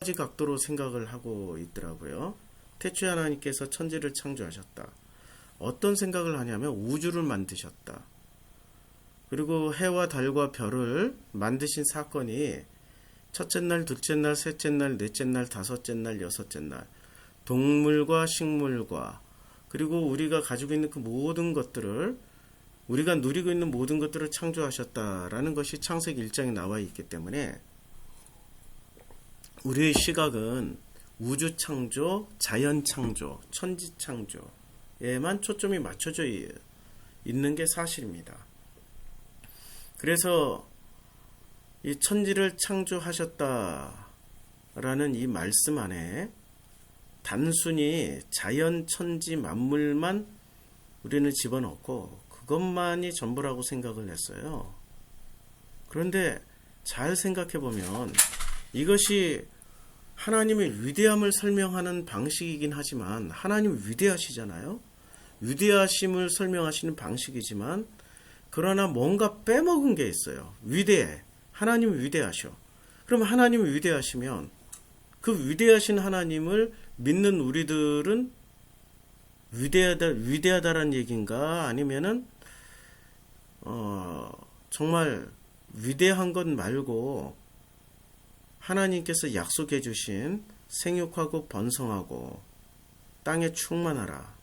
가지 각도로 생각을 하고 있더라고요. 태초에 하나님께서 천지를 창조하셨다. 어떤 생각을 하냐면 우주를 만드셨다. 그리고 해와 달과 별을 만드신 사건이 첫째 날, 둘째 날, 셋째 날, 넷째 날, 다섯째 날, 여섯째 날, 동물과 식물과 그리고 우리가 가지고 있는 그 모든 것들을, 우리가 누리고 있는 모든 것들을 창조하셨다라는 것이 창세기 1장에 나와 있기 때문에 우리의 시각은 우주 창조, 자연 창조, 천지 창조에만 초점이 맞춰져 있는 게 사실입니다. 그래서 이 천지를 창조하셨다라는 이 말씀 안에 단순히 자연, 천지, 만물만 우리는 집어넣고 그것만이 전부라고 생각을 했어요. 그런데 잘 생각해 보면 이것이 하나님의 위대함을 설명하는 방식이긴 하지만, 하나님 위대하시잖아요. 위대하심을 설명하시는 방식이지만 그러나 뭔가 빼먹은 게 있어요. 위대해. 하나님 위대하셔. 그럼 하나님이 위대하시면 그 위대하신 하나님을 믿는 우리들은 위대하다라는 얘기인가? 아니면은 정말 위대한 것 말고 하나님께서 약속해 주신 생육하고 번성하고 땅에 충만하라.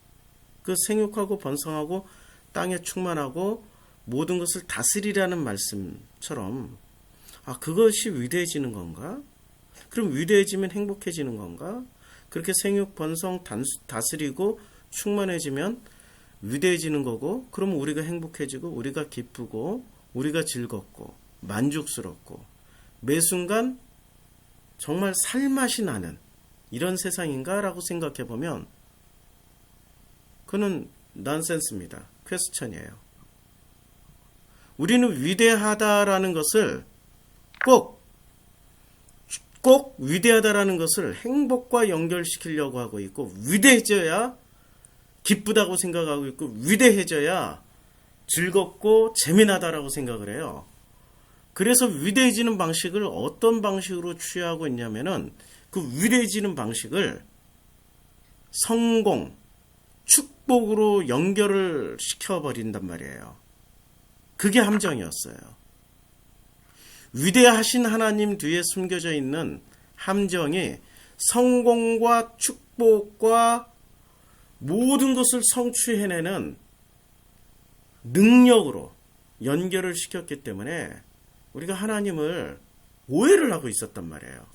그 생육하고 번성하고 땅에 충만하고 모든 것을 다스리라는 말씀처럼, 그것이 위대해지는 건가? 그럼 위대해지면 행복해지는 건가? 그렇게 생육, 번성, 다스리고 충만해지면 위대해지는 거고, 그러면 우리가 행복해지고 우리가 기쁘고 우리가 즐겁고 만족스럽고 매 순간 정말 살맛이 나는 이런 세상인가? 라고 생각해 보면 그는 넌센스입니다. 퀘스천이에요. 우리는 위대하다라는 것을 꼭 위대하다라는 것을 행복과 연결시키려고 하고 있고, 위대해져야 기쁘다고 생각하고 있고, 위대해져야 즐겁고 재미나다라고 생각을 해요. 그래서 위대해지는 방식을 어떤 방식으로 취하고 있냐면은 그 위대해지는 방식을 성공, 축복으로 연결을 시켜버린단 말이에요. 그게 함정이었어요. 위대하신 하나님 뒤에 숨겨져 있는 함정이 성공과 축복과 모든 것을 성취해내는 능력으로 연결을 시켰기 때문에 우리가 하나님을 오해를 하고 있었단 말이에요.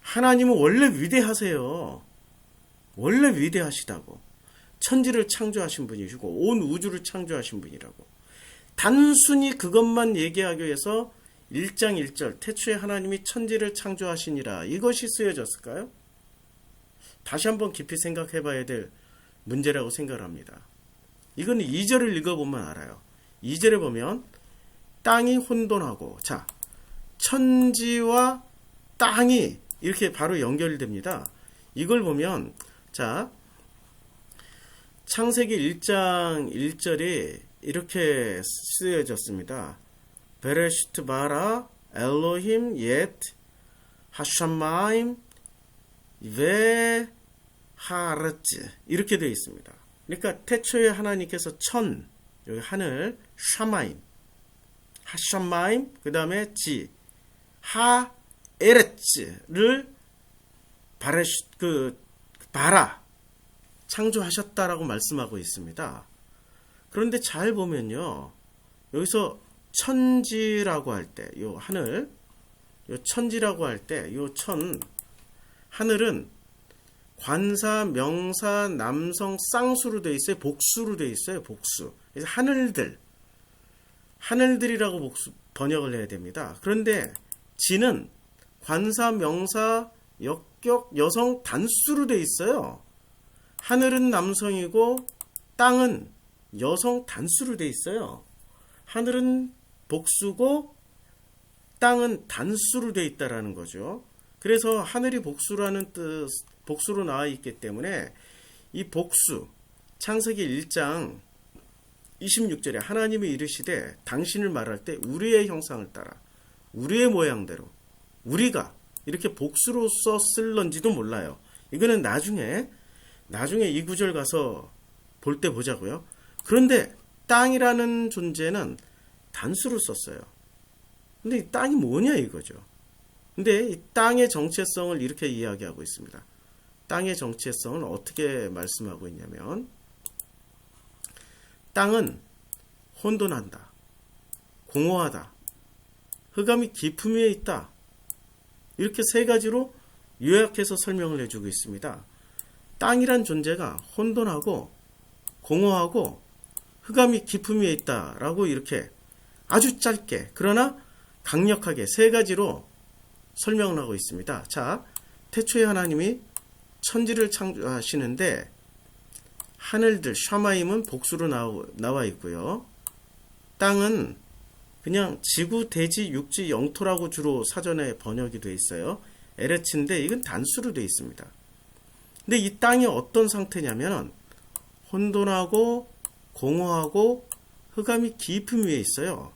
하나님은 원래 위대하세요. 원래 위대하시다고. 천지를 창조하신 분이시고 온 우주를 창조하신 분이라고. 단순히 그것만 얘기하기 위해서 1장 1절 태초에 하나님이 천지를 창조하시니라, 이것이 쓰여졌을까요? 다시 한번 깊이 생각해 봐야 될 문제라고 생각합니다. 이건 2절을 읽어보면 알아요. 2절에 보면 땅이 혼돈하고, 자, 천지와 땅이 이렇게 바로 연결됩니다. 이걸 보면, 자, 창세기 1장 1절이 이렇게 쓰여졌습니다. 베레시트 바라 엘로힘 옙 하샤마임 베 하르츠, 이렇게 되어 있습니다. 그러니까 태초에 하나님께서 여기 하늘, 샤마임, 하샤마임, 그 다음에 지, 하에레츠를 바라 창조하셨다라고 말씀하고 있습니다. 그런데 잘 보면요, 여기서 천지라고 할 때, 요 하늘, 요 천지라고 할 때, 하늘은 관사, 명사, 남성, 쌍수로 되어 있어요. 복수로 되어 있어요. 복수. 그래서 하늘들이라고 번역을 해야 됩니다. 그런데 지는 관사, 명사, 역격, 여성, 단수로 되어 있어요. 하늘은 남성이고 땅은 여성, 단수로 되어 있어요. 하늘은 복수고 땅은 단수로 되어 있다라는 거죠. 그래서 하늘이 복수라는 복수로 나와 있기 때문에 이 복수, 창세기 1장 26절에 하나님이 이르시되 당신을 말할 때 우리의 형상을 따라 우리의 모양대로 우리가 이렇게 복수로 썼을런지도 몰라요. 이거는 나중에 이 구절 가서 볼 때 보자고요. 그런데 땅이라는 존재는 단수로 썼어요. 근데 이 땅이 뭐냐 이거죠. 근데 이 땅의 정체성을 이렇게 이야기하고 있습니다. 땅의 정체성을 어떻게 말씀하고 있냐면, 땅은 혼돈한다, 공허하다, 흑암이 깊음 위에 있다. 이렇게 세 가지로 요약해서 설명을 해주고 있습니다. 땅이란 존재가 혼돈하고 공허하고 흑암이 깊음 위에 있다라고 이렇게 아주 짧게 그러나 강력하게 세 가지로 설명을 하고 있습니다. 자, 태초에 하나님이 천지를 창조하시는데 하늘들, 샤마임은 복수로 나와 있고요. 땅은 그냥 지구, 대지, 육지, 영토라고 주로 사전에 번역이 되어 있어요. 에레츠인데 이건 단수로 되어 있습니다. 근데 이 땅이 어떤 상태냐면 혼돈하고 공허하고 흑암이 깊음 위에 있어요.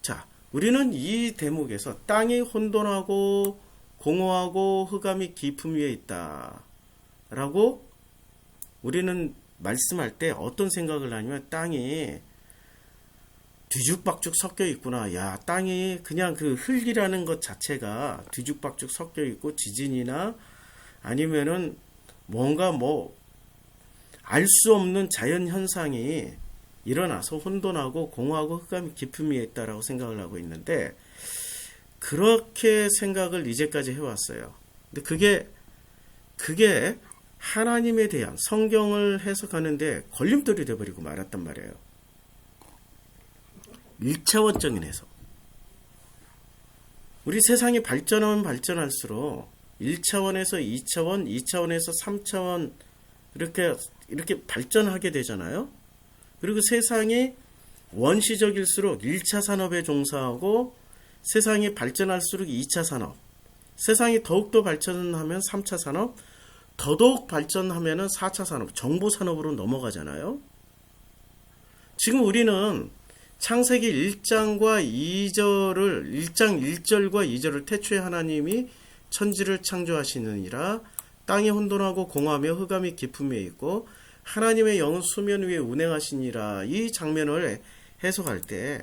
자, 우리는 이 대목에서 땅이 혼돈하고 공허하고 흑암이 깊음 위에 있다 라고 우리는 말씀할 때 어떤 생각을 하냐면, 땅이 뒤죽박죽 섞여 있구나. 야, 땅이 그냥 그 흙이라는 것 자체가 뒤죽박죽 섞여 있고 지진이나 아니면은 뭔가 알 수 없는 자연 현상이 일어나서 혼돈하고 공허하고 흑암이 깊음 위에 있다라고 생각을 하고 있는데, 그렇게 생각을 이제까지 해왔어요. 근데 그게 하나님에 대한 성경을 해석하는데 걸림돌이 되어버리고 말았단 말이에요. 1차원적인 해석. 우리 세상이 발전하면 발전할수록 1차원에서 2차원, 2차원에서 3차원 이렇게 발전하게 되잖아요. 그리고 세상이 원시적일수록 1차 산업에 종사하고 세상이 발전할수록 2차 산업, 세상이 더욱더 발전하면 3차 산업, 더더욱 발전하면 4차 산업, 정보 산업으로 넘어가잖아요. 지금 우리는 창세기 1장과 2절을 1장 1절과 2절을 태초에 하나님이 천지를 창조하시느니라 땅이 혼돈하고 공허하며 흑암이 깊음 위에 있고 하나님의 영은 수면 위에 운행하시니라, 이 장면을 해석할 때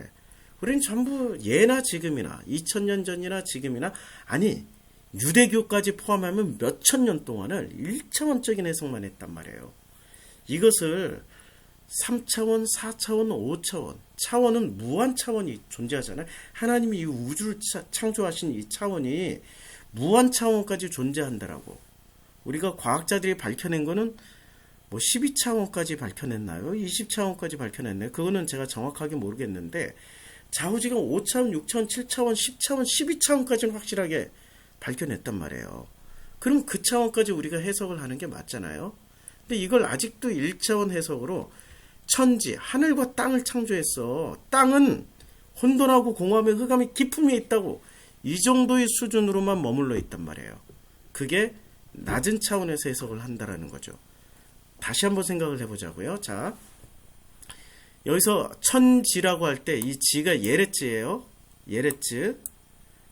우리는 전부 예나 지금이나 2000년 전이나 지금이나, 아니 유대교까지 포함하면 몇천 년 동안을 1차원적인 해석만 했단 말이에요. 이것을 3차원, 4차원, 5차원, 차원은 무한 차원이 존재하잖아요. 하나님이 이 우주를 창조하신 이 차원이 무한 차원까지 존재한다라고 우리가 과학자들이 밝혀낸 거는 12차원까지 밝혀냈나요? 20차원까지 밝혀냈나요? 그거는 제가 정확하게 모르겠는데 좌우지간 5차원, 6차원, 7차원, 10차원, 12차원까지는 확실하게 밝혀냈단 말이에요. 그럼 그 차원까지 우리가 해석을 하는 게 맞잖아요. 근데 이걸 아직도 1차원 해석으로 천지, 하늘과 땅을 창조했어. 땅은 혼돈하고 공허하며 흑암이 깊음 위에 있다고 이 정도의 수준으로만 머물러 있단 말이에요. 그게 낮은 차원에서 해석을 한다라는 거죠. 다시 한번 생각을 해보자고요. 자, 여기서 천지라고 할 때 이 지가 예레츠예요. 예레츠.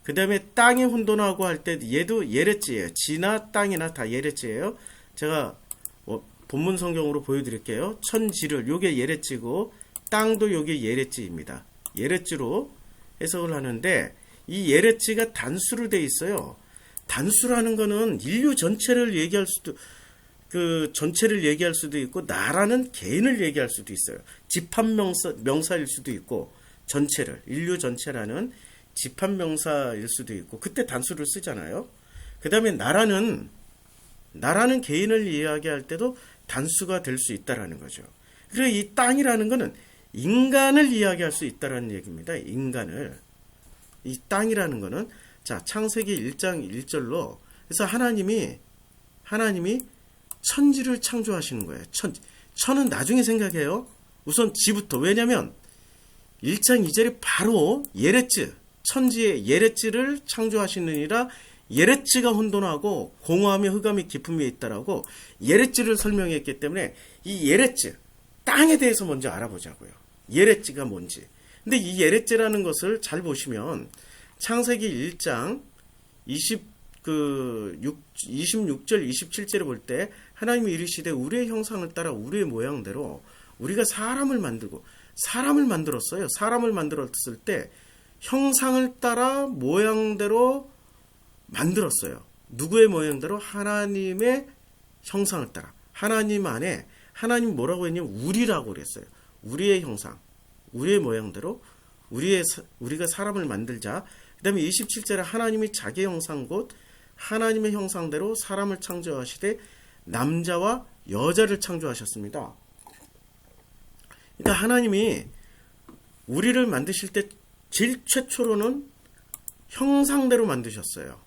그 다음에 땅이 혼돈하고 할 때 얘도 예레츠예요. 지나 땅이나 다 예레츠예요. 제가 본문 성경으로 보여드릴게요. 천지를, 요게 예레츠고 땅도 요게 예레츠입니다. 예레츠로 해석을 하는데 이 예레츠가 단수로 돼 있어요. 단수라는 거는 인류 전체를 얘기할 수도, 전체를 얘기할 수도 있고 나라는 개인을 얘기할 수도 있어요. 집합명사일 수도 있고, 전체를, 인류 전체라는 집합명사일 수도 있고, 그때 단수를 쓰잖아요. 그 다음에 나라는 개인을 이야기할 때도 단수가 될 수 있다라는 거죠. 그리고 이 땅이라는 거는 인간을 이야기할 수 있다라는 얘기입니다. 인간을. 이 땅이라는 거는, 자, 창세기 1장 1절로, 그래서 하나님이 천지를 창조하시는 거예요. 천은 나중에 생각해요. 우선 지부터. 왜냐면 1장 2절이 바로 예레츠, 천지의 예레츠를 창조하시느니라, 예레츠가 혼돈하고 공허하며 흑암이 깊음 위에 있다라고 예레츠를 설명했기 때문에 이 예레츠, 땅에 대해서 먼저 알아보자고요. 예레츠가 뭔지. 근데 이 예레츠라는 것을 잘 보시면 창세기 1장 26절, 27절에 볼 때 하나님이 이르시되 우리의 형상을 따라 우리의 모양대로 우리가 사람을 만들고 사람을 만들었어요. 사람을 만들었을 때 형상을 따라 모양대로 만들었어요. 누구의 모양대로? 하나님의 형상을 따라. 하나님 안에 하나님 뭐라고 했냐면 우리라고 그랬어요. 우리의 형상, 우리의 모양대로 우리가 사람을 만들자. 그 다음에 27절에 하나님이 자기 형상 곧 하나님의 형상대로 사람을 창조하시되 남자와 여자를 창조하셨습니다. 그러니까 하나님이 우리를 만드실 때 제일 최초로는 형상대로 만드셨어요.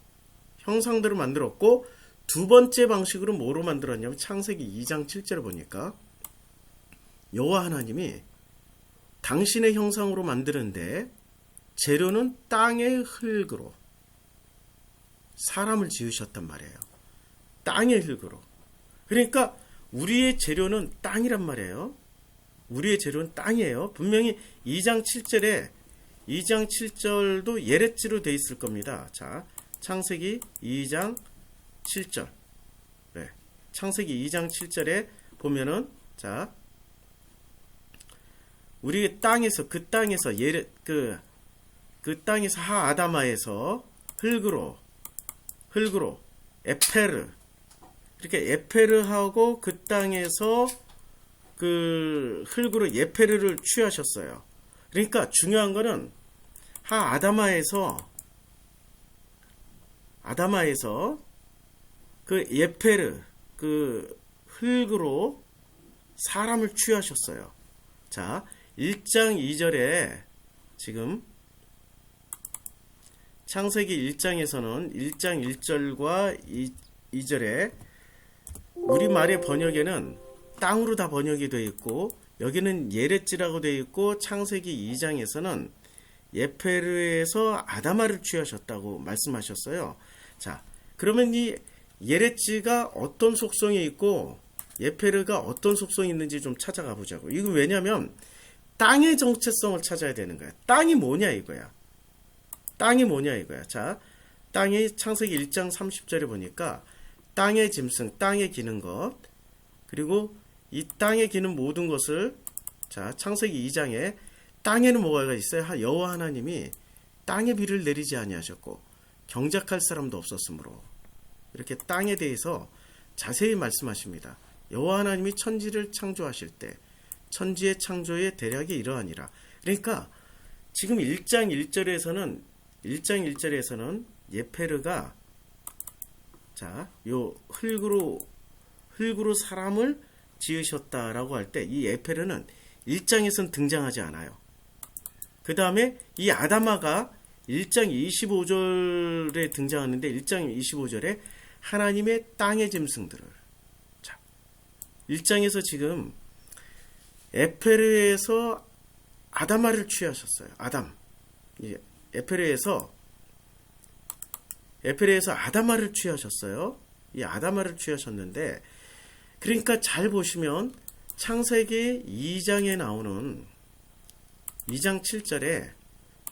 형상대로 만들었고 두 번째 방식으로 뭐로 만들었냐면 창세기 2장 7절을 보니까 여호와 하나님이 당신의 형상으로 만드는데 재료는 땅의 흙으로 사람을 지으셨단 말이에요. 땅의 흙으로. 그러니까 우리의 재료는 땅이란 말이에요. 우리의 재료는 땅이에요. 분명히 2장 7절도 예레츠로 돼 있을 겁니다. 자, 창세기 2장 7절. 네. 창세기 2장 7절에 보면은 자, 우리 땅에서 그 땅에서 그 땅에서 하아다마에서 흙으로 에페르 이렇게 에페르하고 그 땅에서 그 흙으로 에페르를 취하셨어요. 그러니까 중요한 거는 하아다마에서 그 에페르 그 흙으로 사람을 취하셨어요. 자, 1장 2절에 지금 창세기 1장에서는 1장 1절과 2절에 우리말의 번역에는 땅으로 다 번역이 되어 있고 여기는 예레츠라고 되어 있고 창세기 2장에서는 예페르에서 아다마를 취하셨다고 말씀하셨어요. 자, 그러면 이 예레츠가 어떤 속성이 있고 예페르가 어떤 속성이 있는지 좀 찾아가 보자고. 이거 왜냐면 땅의 정체성을 찾아야 되는 거야. 땅이 뭐냐 이거야. 땅이 뭐냐 이거야. 자, 땅이 창세기 1장 30절에 보니까 땅의 짐승, 땅에 기는 것, 그리고 이 땅에 기는 모든 것을 자, 창세기 2장에 땅에는 뭐가 있어요? 여호와 하나님이 땅에 비를 내리지 아니하셨고 경작할 사람도 없었으므로 이렇게 땅에 대해서 자세히 말씀하십니다. 여호와 하나님이 천지를 창조하실 때 천지의 창조의 대략이 이러하니라. 그러니까 지금 1장 1절에서는 예페르가 자, 요 흙으로 사람을 지으셨다라고 할 때 이 예페르는 1장에서는 등장하지 않아요. 그 다음에 이 아다마가 1장 25절에 등장하는데 1장 25절에 하나님의 땅의 짐승들을 자, 1장에서 지금 에페르에서 아다마를 취하셨어요. 아담. 에페르에서 아다마를 취하셨어요. 이 아다마를 취하셨는데 그러니까 잘 보시면 창세기 2장에 나오는 2장 7절에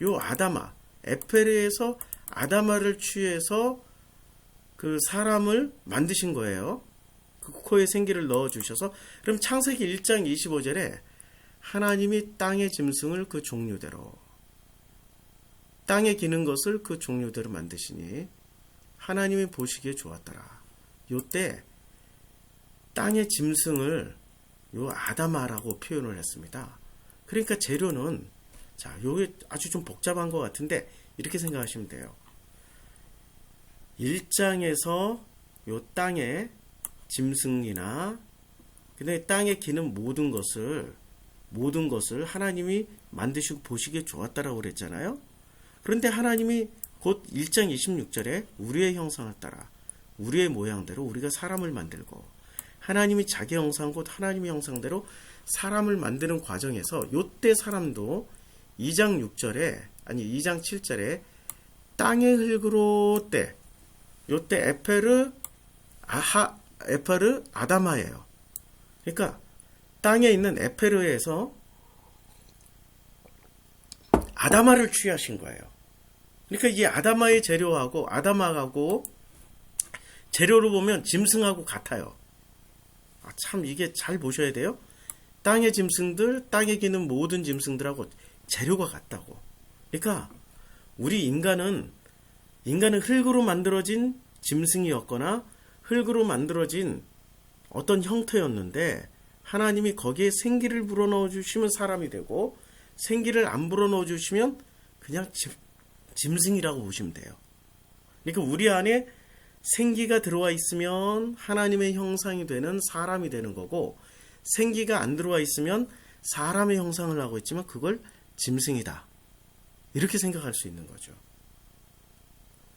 요 아다마 에페르에서 아다마를 취해서 그 사람을 만드신 거예요. 그 코에 생기를 넣어 주셔서 그럼 창세기 1장 25절에 하나님이 땅의 짐승을 그 종류대로 땅에 기는 것을 그 종류대로 만드시니 하나님이 보시기에 좋았더라. 요때 땅의 짐승을 요 아다마라고 표현을 했습니다. 그러니까 재료는 자, 요게 아주 좀 복잡한 것 같은데 이렇게 생각하시면 돼요. 1장에서 요 땅의 짐승이나 근데 땅에 기는 모든 것을 하나님이 만드시고 보시기에 좋았다라고 그랬잖아요. 그런데 하나님이 곧 1장 26절에 우리의 형상을 따라 우리의 모양대로 우리가 사람을 만들고 하나님이 자기 형상 곧 하나님의 형상대로 사람을 만드는 과정에서 요때 사람도 2장 7절에 땅의 흙으로 요때 에페르 아다마예요. 그러니까 땅에 있는 에페르에서 아다마를 취하신 거예요. 그러니까 이 아다마의 재료하고 아다마하고 재료로 보면 짐승하고 같아요. 참 이게 잘 보셔야 돼요. 땅의 짐승들, 땅에 기는 모든 짐승들하고 재료가 같다고. 그러니까 우리 인간은 흙으로 만들어진 짐승이었거나 흙으로 만들어진 어떤 형태였는데 하나님이 거기에 생기를 불어넣어 주시면 사람이 되고 생기를 안 불어넣어 주시면 그냥 짐승이라고 보시면 돼요. 그러니까 우리 안에 생기가 들어와 있으면 하나님의 형상이 되는 사람이 되는 거고 생기가 안 들어와 있으면 사람의 형상을 하고 있지만 그걸 짐승이다. 이렇게 생각할 수 있는 거죠.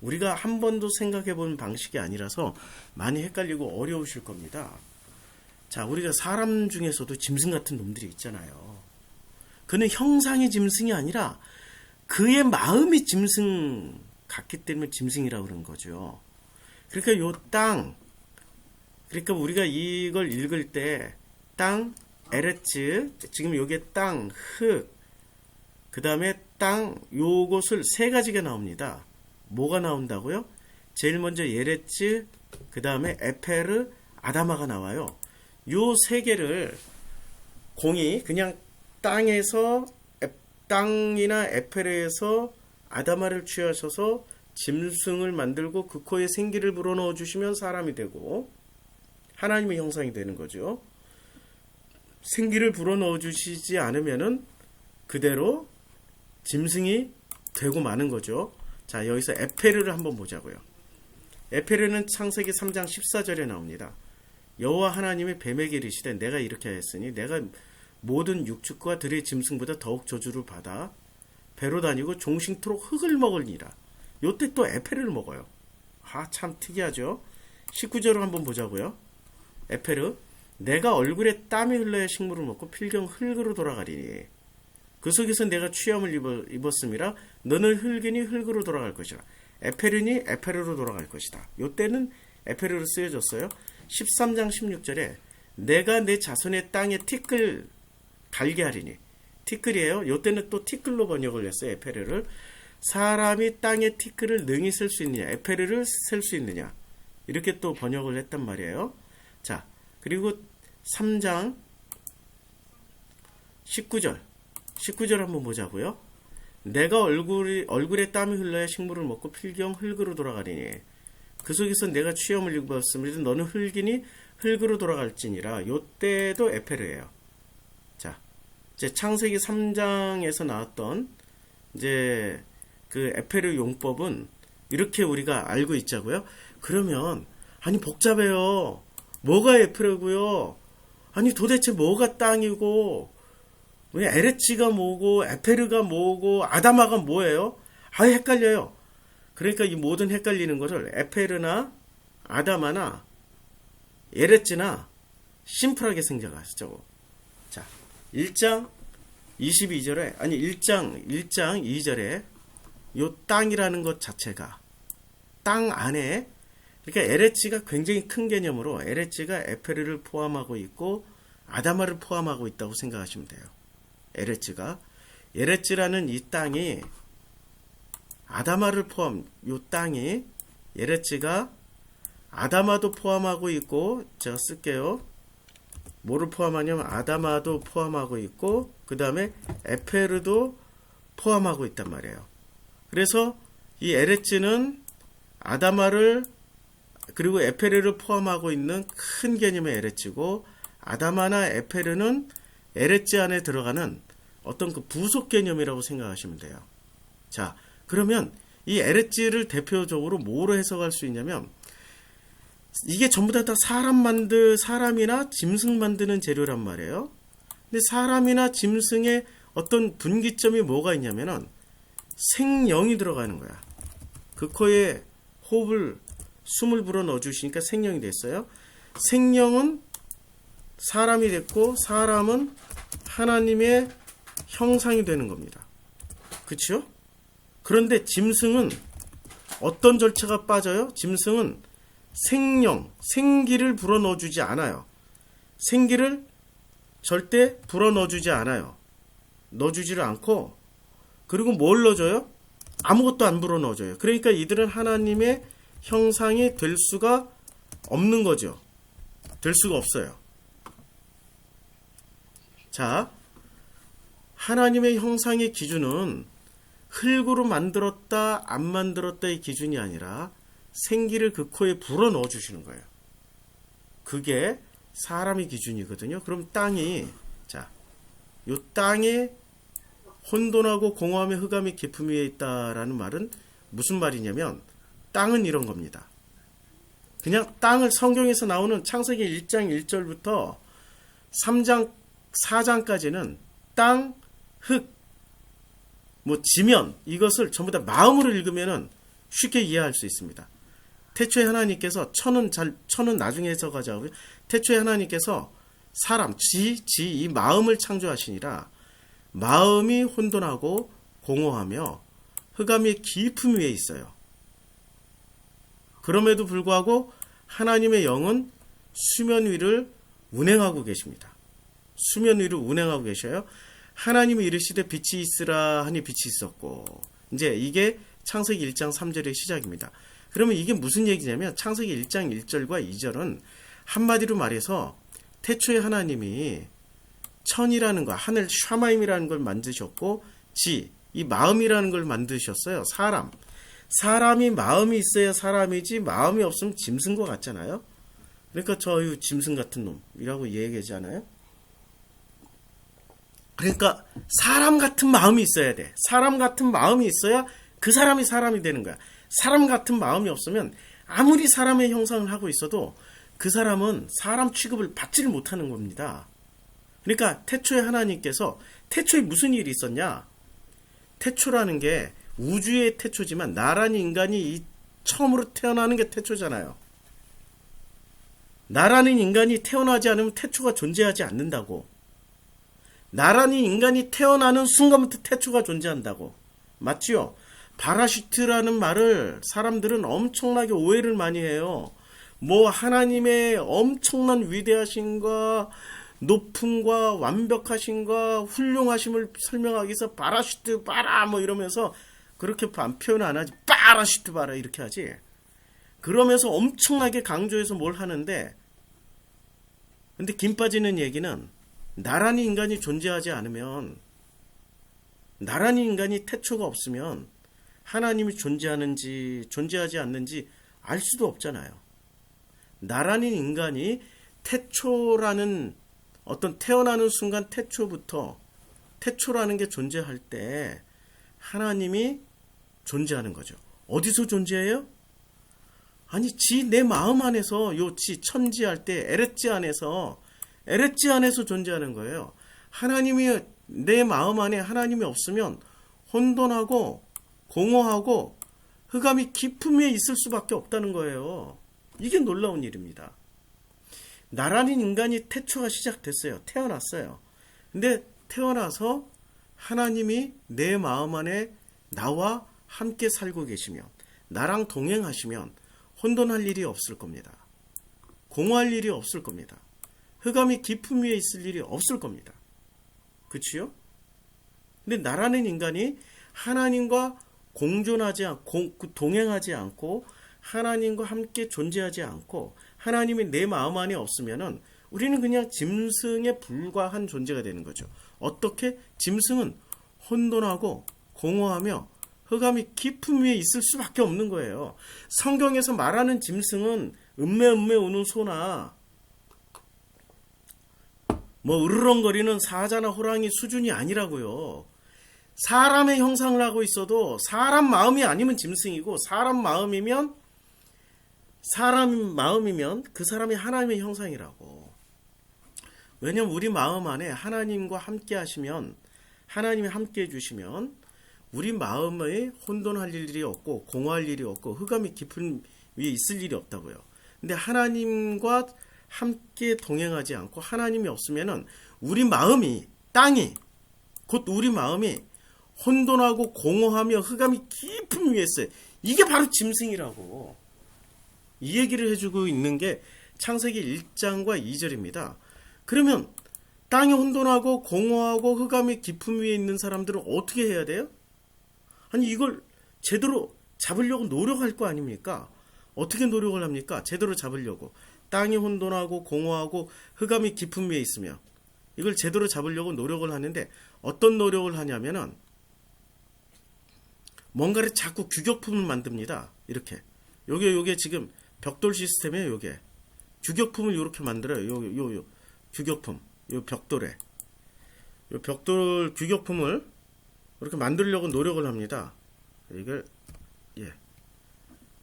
우리가 한 번도 생각해 본 방식이 아니라서 많이 헷갈리고 어려우실 겁니다. 자, 우리가 사람 중에서도 짐승 같은 놈들이 있잖아요. 그는 형상이 짐승이 아니라 그의 마음이 짐승 같기 때문에 짐승이라고 그런 거죠. 그러니까 요 땅, 그러니까 우리가 이걸 읽을 때 땅, 에레츠, 지금 요게 땅, 흙, 그 다음에 땅, 요것을 세 가지가 나옵니다. 뭐가 나온다고요? 제일 먼저 예레츠, 그 다음에 에페르, 아다마가 나와요. 요 세 개를 공이 그냥 땅이나 에페르에서 아다마를 취하셔서 짐승을 만들고 그 코에 생기를 불어넣어 주시면 사람이 되고 하나님의 형상이 되는 거죠. 생기를 불어넣어 주시지 않으면은 그대로 짐승이 되고 마는 거죠. 자, 여기서 에페르를 한번 보자고요. 에페르는 창세기 3장 14절에 나옵니다. 여호와 하나님이 뱀에게 이르시되 내가 이렇게 하였으니 내가 모든 육축과 들의 짐승보다 더욱 저주를 받아 배로 다니고 종식토록 흙을 먹으니라. 요때 또 에페르를 먹어요. 참 특이하죠. 19절을 한번 보자고요. 에페르, 내가 얼굴에 땀이 흘러야 식물을 먹고 필경 흙으로 돌아가리니 그 속에서 내가 취함을 입었음이라 너는 흙이니 흙으로 돌아갈 것이라. 에페르니 에페르로 돌아갈 것이다. 요때는 에페르로 쓰여졌어요. 13장 16절에 내가 내 자손의 땅에 티끌 갈게 하리니 티끌이에요. 요때는 또 티끌로 번역을 했어요. 에페르를. 사람이 땅에 티끌을 능히 셀 수 있느냐, 에페르를 셀 수 있느냐, 이렇게 또 번역을 했단 말이에요. 자, 그리고 3장 19절 한번 보자고요. 내가 얼굴에 땀이 흘러야 식물을 먹고 필경 흙으로 돌아가리니 그 속에서 내가 취함을 입었으므로 너는 흙이니 흙으로 돌아갈지니라. 요때도 에페르예요. 자, 이제 창세기 3장에서 나왔던 이제 그 에페르 용법은 이렇게 우리가 알고 있자고요. 그러면 아니 복잡해요. 뭐가 에페르고요? 아니 도대체 뭐가 땅이고 왜 에레치가 뭐고 에페르가 뭐고 아다마가 뭐예요? 헷갈려요. 그러니까 이 모든 헷갈리는 것을 에페르나 아다마나 에레치나 심플하게 생각하시죠. 자, 1장 22절에 1장 2절에 요 땅이라는 것 자체가 땅 안에, 그러니까 에레치가 굉장히 큰 개념으로 에레치가 에페르를 포함하고 있고 아다마를 포함하고 있다고 생각하시면 돼요. 에레치라는 이 땅이 아다마를 요 땅이 에레치가 아다마도 포함하고 있고, 제가 쓸게요. 뭐를 포함하냐면 아다마도 포함하고 있고 그 다음에 에페르도 포함하고 있단 말이에요. 그래서 이 에레츠는 아다마를 그리고 에페르를 포함하고 있는 큰 개념의 에레츠고, 아다마나 에페르는 에레츠 안에 들어가는 어떤 그 부속 개념이라고 생각하시면 돼요. 자, 그러면 이 에레츠를 대표적으로 뭐로 해석할 수 있냐면 이게 전부 다 사람이나 짐승 만드는 재료란 말이에요. 근데 사람이나 짐승의 어떤 분기점이 뭐가 있냐면은 생령이 들어가는 거야. 그 코에 숨을 불어 넣어 주시니까 생령이 됐어요. 생령은 사람이 됐고 사람은 하나님의 형상이 되는 겁니다. 그렇죠? 그런데 짐승은 어떤 절차가 빠져요? 짐승은 생기를 불어 넣어 주지 않아요. 생기를 절대 불어 넣어 주지 않아요. 넣어주지를 않고, 그리고 뭘 넣어줘요? 아무것도 안 불어 넣어줘요. 그러니까 이들은 하나님의 형상이 될 수가 없는 거죠. 될 수가 없어요. 자, 하나님의 형상의 기준은 흙으로 만들었다 안 만들었다의 기준이 아니라 생기를 그 코에 불어넣어 주시는 거예요. 그게 사람의 기준이거든요. 그럼 땅이, 자, 요 땅에 혼돈하고 공허함의 흑암이 깊음 위에 있다라는 말은 무슨 말이냐면 땅은 이런 겁니다. 그냥 땅을 성경에서 나오는 창세기 1장 1절부터 3장 4장까지는 땅, 흙, 지면 이것을 전부 다 마음으로 읽으면은 쉽게 이해할 수 있습니다. 태초에 하나님께서 천은 나중에 해석하자고요. 태초에 하나님께서 사람, 이 마음을 창조하시니라 마음이 혼돈하고 공허하며 흑암의 깊음 위에 있어요. 그럼에도 불구하고 하나님의 영은 수면 위를 운행하고 계십니다. 수면 위를 운행하고 계셔요. 하나님이 이르시되 빛이 있으라 하니 빛이 있었고, 이제 이게 창세기 1장 3절의 시작입니다. 그러면 이게 무슨 얘기냐면 창세기 1장 1절과 2절은 한마디로 말해서 태초에 하나님이 천이라는 거, 하늘 샤마임이라는 걸 만드셨고, 이 마음이라는 걸 만드셨어요. 사람이 마음이 있어야 사람이지 마음이 없으면 짐승 것 같잖아요. 그러니까 저희 짐승 같은 놈이라고 얘기하잖아요. 그러니까 사람 같은 마음이 있어야 돼. 사람 같은 마음이 있어야 그 사람이 사람이 되는 거야. 사람 같은 마음이 없으면 아무리 사람의 형상을 하고 있어도 그 사람은 사람 취급을 받지를 못하는 겁니다. 그러니까 태초에 하나님께서, 태초에 무슨 일이 있었냐? 태초라는 게 우주의 태초지만 나라는 인간이 처음으로 태어나는 게 태초잖아요. 나라는 인간이 태어나지 않으면 태초가 존재하지 않는다고. 나라는 인간이 태어나는 순간부터 태초가 존재한다고. 맞지요? 바라시트라는 말을 사람들은 엄청나게 오해를 많이 해요. 하나님의 엄청난 위대하심과 높음과 완벽하심과 훌륭하심을 설명하기 위해서 바라시트 바라 이러면서 그렇게 표현 안 하지. 바라시트 바라 이렇게 하지. 그러면서 엄청나게 강조해서 뭘 하는데, 근데 김 빠지는 얘기는 나라는 인간이 존재하지 않으면, 나라는 인간이 태초가 없으면 하나님이 존재하는지 존재하지 않는지 알 수도 없잖아요. 나라는 인간이 태초라는 어떤 태어나는 순간 태초부터, 태초라는 게 존재할 때 하나님이 존재하는 거죠. 어디서 존재해요? 아니, 내 마음 안에서, 천지할 때 에레찌 안에서 존재하는 거예요. 하나님이, 내 마음 안에 하나님이 없으면 혼돈하고 공허하고 흑암이 깊음 위에 있을 수밖에 없다는 거예요. 이게 놀라운 일입니다. 나라는 인간이 태초가 시작됐어요. 태어났어요. 근데 태어나서 하나님이 내 마음 안에 나와 함께 살고 계시면, 나랑 동행하시면 혼돈할 일이 없을 겁니다. 공허할 일이 없을 겁니다. 흑암이 깊음 위에 있을 일이 없을 겁니다. 그치요? 근데 나라는 인간이 하나님과 공존하지 않고, 동행하지 않고, 하나님과 함께 존재하지 않고, 하나님이 내 마음 안에 없으면은 우리는 그냥 짐승에 불과한 존재가 되는 거죠. 어떻게? 짐승은 혼돈하고 공허하며 흑암이 깊음 위에 있을 수밖에 없는 거예요. 성경에서 말하는 짐승은 음메 우는 소나 으르렁거리는 사자나 호랑이 수준이 아니라고요. 사람의 형상을 하고 있어도 사람 마음이 아니면 짐승이고, 사람 마음이면 그 사람이 하나님의 형상이라고. 왜냐면 우리 마음 안에 하나님과 함께 하시면, 하나님이 함께 해주시면 우리 마음에 혼돈할 일이 없고 공허할 일이 없고 흑암이 깊은 위에 있을 일이 없다고요. 근데 하나님과 함께 동행하지 않고 하나님이 없으면은 우리 마음이, 땅이, 곧 우리 마음이 혼돈하고 공허하며 흑암이 깊은 위에 있어요. 이게 바로 짐승이라고. 이 얘기를 해주고 있는 게 창세기 1장과 2절입니다. 그러면 땅이 혼돈하고 공허하고 흑암이 깊음 위에 있는 사람들은 어떻게 해야 돼요? 아니, 이걸 제대로 잡으려고 노력할 거 아닙니까? 어떻게 노력을 합니까? 제대로 잡으려고. 땅이 혼돈하고 공허하고 흑암이 깊은 위에 있으며 이걸 제대로 잡으려고 노력을 하는데 어떤 노력을 하냐면은 뭔가를 자꾸 규격품을 만듭니다. 이렇게. 요게 지금 벽돌 시스템이에요. 요게. 규격품을 이렇게 만들어요. 요 규격품. 요 벽돌에. 요 벽돌 규격품을 이렇게 만들려고 노력을 합니다. 이걸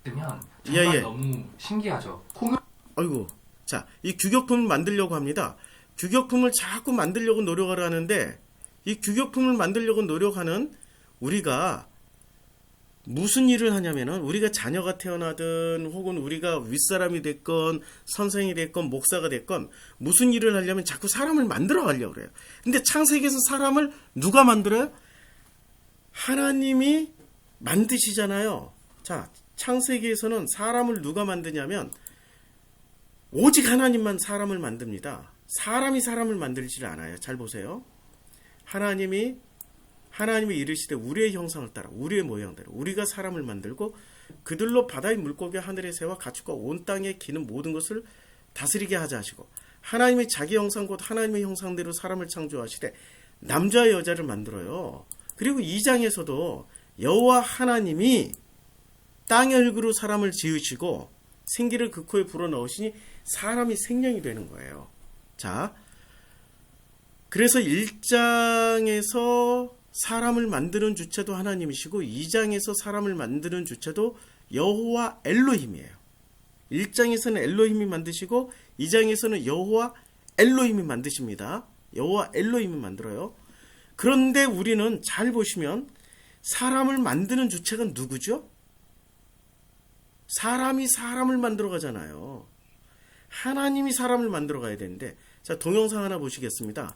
면 정말 너무 신기하죠. 아이고. 자, 이 규격품을 만들려고 합니다. 규격품을 자꾸 만들려고 노력을 하는데 이 규격품을 만들려고 노력하는 우리가 무슨 일을 하냐면은 우리가 자녀가 태어나든 혹은 우리가 윗사람이 됐건 선생이 됐건 목사가 됐건 무슨 일을 하려면 자꾸 사람을 만들어 가려고 그래요. 근데 창세기에서 사람을 누가 만들어요? 하나님이 만드시잖아요. 자, 창세기에서는 사람을 누가 만드냐면 오직 하나님만 사람을 만듭니다. 사람이 사람을 만들지 않아요. 잘 보세요. 하나님이 이르시되 우리의 형상을 따라 우리의 모양대로 우리가 사람을 만들고 그들로 바다의 물고기 하늘의 새와 가축과 온 땅에 기는 모든 것을 다스리게 하자 하시고 하나님이 자기 형상 곧 하나님의 형상대로 사람을 창조하시되 남자와 여자를 만들어요. 그리고 2장에서도 여호와 하나님이 땅의 흙으로 사람을 지으시고 생기를 그 코에 불어넣으시니 사람이 생명이 되는 거예요. 자, 그래서 1장에서 사람을 만드는 주체도 하나님이시고 2장에서 사람을 만드는 주체도 여호와 엘로힘이에요. 1장에서는 엘로힘이 만드시고 2장에서는 여호와 엘로힘이 만드십니다. 여호와 엘로힘이 만들어요. 그런데 우리는 잘 보시면 사람을 만드는 주체가 누구죠? 사람이 사람을 만들어 가잖아요. 하나님이 사람을 만들어 가야 되는데 자, 동영상 하나 보시겠습니다.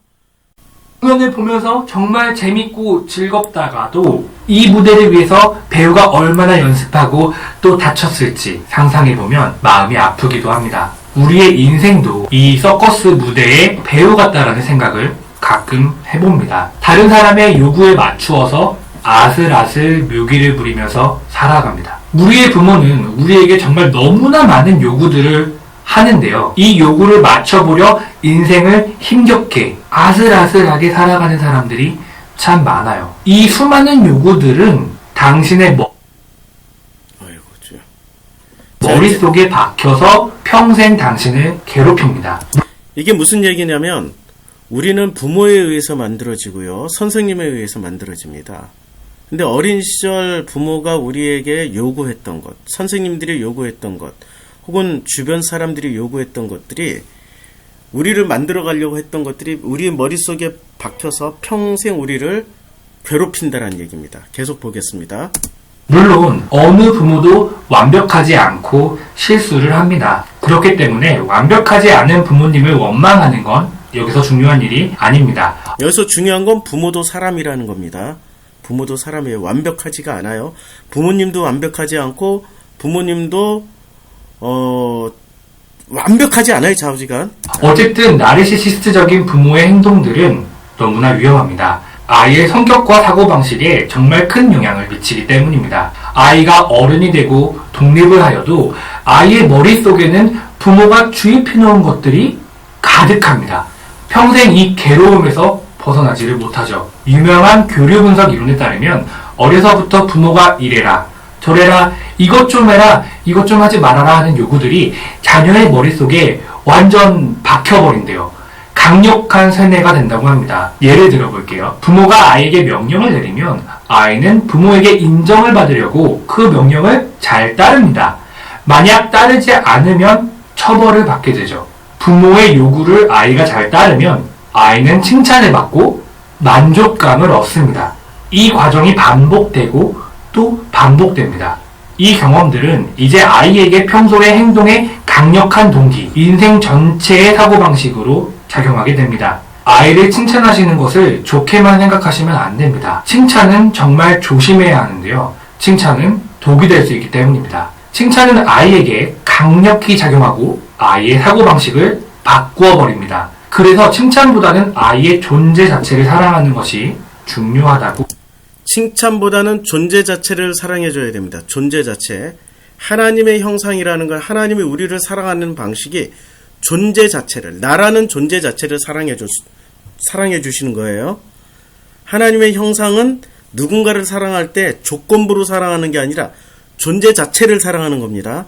공연을 보면서 정말 재밌고 즐겁다가도 이 무대를 위해서 배우가 얼마나 연습하고 또 다쳤을지 상상해보면 마음이 아프기도 합니다. 우리의 인생도 이 서커스 무대의 배우 같다라는 생각을 가끔 해봅니다. 다른 사람의 요구에 맞추어서 아슬아슬 묘기를 부리면서 살아갑니다. 우리의 부모는 우리에게 정말 너무나 많은 요구들을 하는데요. 이 요구를 맞춰보려 인생을 힘겹게 아슬아슬하게 살아가는 사람들이 참 많아요. 이 수많은 요구들은 당신의 머릿속에 박혀서 평생 당신을 괴롭힙니다. 이게 무슨 얘기냐면 우리는 부모에 의해서 만들어지고요. 선생님에 의해서 만들어집니다. 근데 어린 시절 부모가 우리에게 요구했던 것, 선생님들이 요구했던 것, 혹은 주변 사람들이 요구했던 것들이 우리를 만들어 가려고 했던 것들이 우리의 머릿속에 박혀서 평생 우리를 괴롭힌다는 얘기입니다. 계속 보겠습니다. 물론 어느 부모도 완벽하지 않고 실수를 합니다. 그렇기 때문에 완벽하지 않은 부모님을 원망하는 건 여기서 중요한 일이 아닙니다. 여기서 중요한 건 부모도 사람이라는 겁니다. 부모도 사람이에요. 완벽하지가 않아요. 부모님도 완벽하지 않고 부모님도 완벽하지 않아요. 좌우지간. 어쨌든 나르시시스트적인 부모의 행동들은 너무나 위험합니다. 아이의 성격과 사고방식에 정말 큰 영향을 미치기 때문입니다. 아이가 어른이 되고 독립을 하여도 아이의 머릿속에는 부모가 주입해놓은 것들이 가득합니다. 평생 이 괴로움에서 벗어나지를 못하죠. 유명한 교류 분석 이론에 따르면 어려서부터 부모가 이래라 저래라 이것 좀 해라 이것 좀 하지 말아라 하는 요구들이 자녀의 머릿속에 완전 박혀버린대요. 강력한 세뇌가 된다고 합니다. 예를 들어 볼게요. 부모가 아이에게 명령을 내리면 아이는 부모에게 인정을 받으려고 그 명령을 잘 따릅니다. 만약 따르지 않으면 처벌을 받게 되죠. 부모의 요구를 아이가 잘 따르면 아이는 칭찬을 받고 만족감을 얻습니다. 이 과정이 반복되고 또 반복됩니다. 이 경험들은 이제 아이에게 평소의 행동에 강력한 동기, 인생 전체의 사고방식으로 작용하게 됩니다. 아이를 칭찬하시는 것을 좋게만 생각하시면 안 됩니다. 칭찬은 정말 조심해야 하는데요. 칭찬은 독이 될 수 있기 때문입니다. 칭찬은 아이에게 강력히 작용하고 아이의 사고방식을 바꾸어 버립니다. 그래서 칭찬보다는 아이의 존재 자체를 사랑하는 것이 중요하다고. 칭찬보다는 존재 자체를 사랑해줘야 됩니다. 존재 자체. 하나님의 형상이라는 건 하나님이 우리를 사랑하는 방식이 존재 자체를, 나라는 존재 자체를 사랑해 주시는 거예요. 하나님의 형상은 누군가를 사랑할 때 조건부로 사랑하는 게 아니라 존재 자체를 사랑하는 겁니다.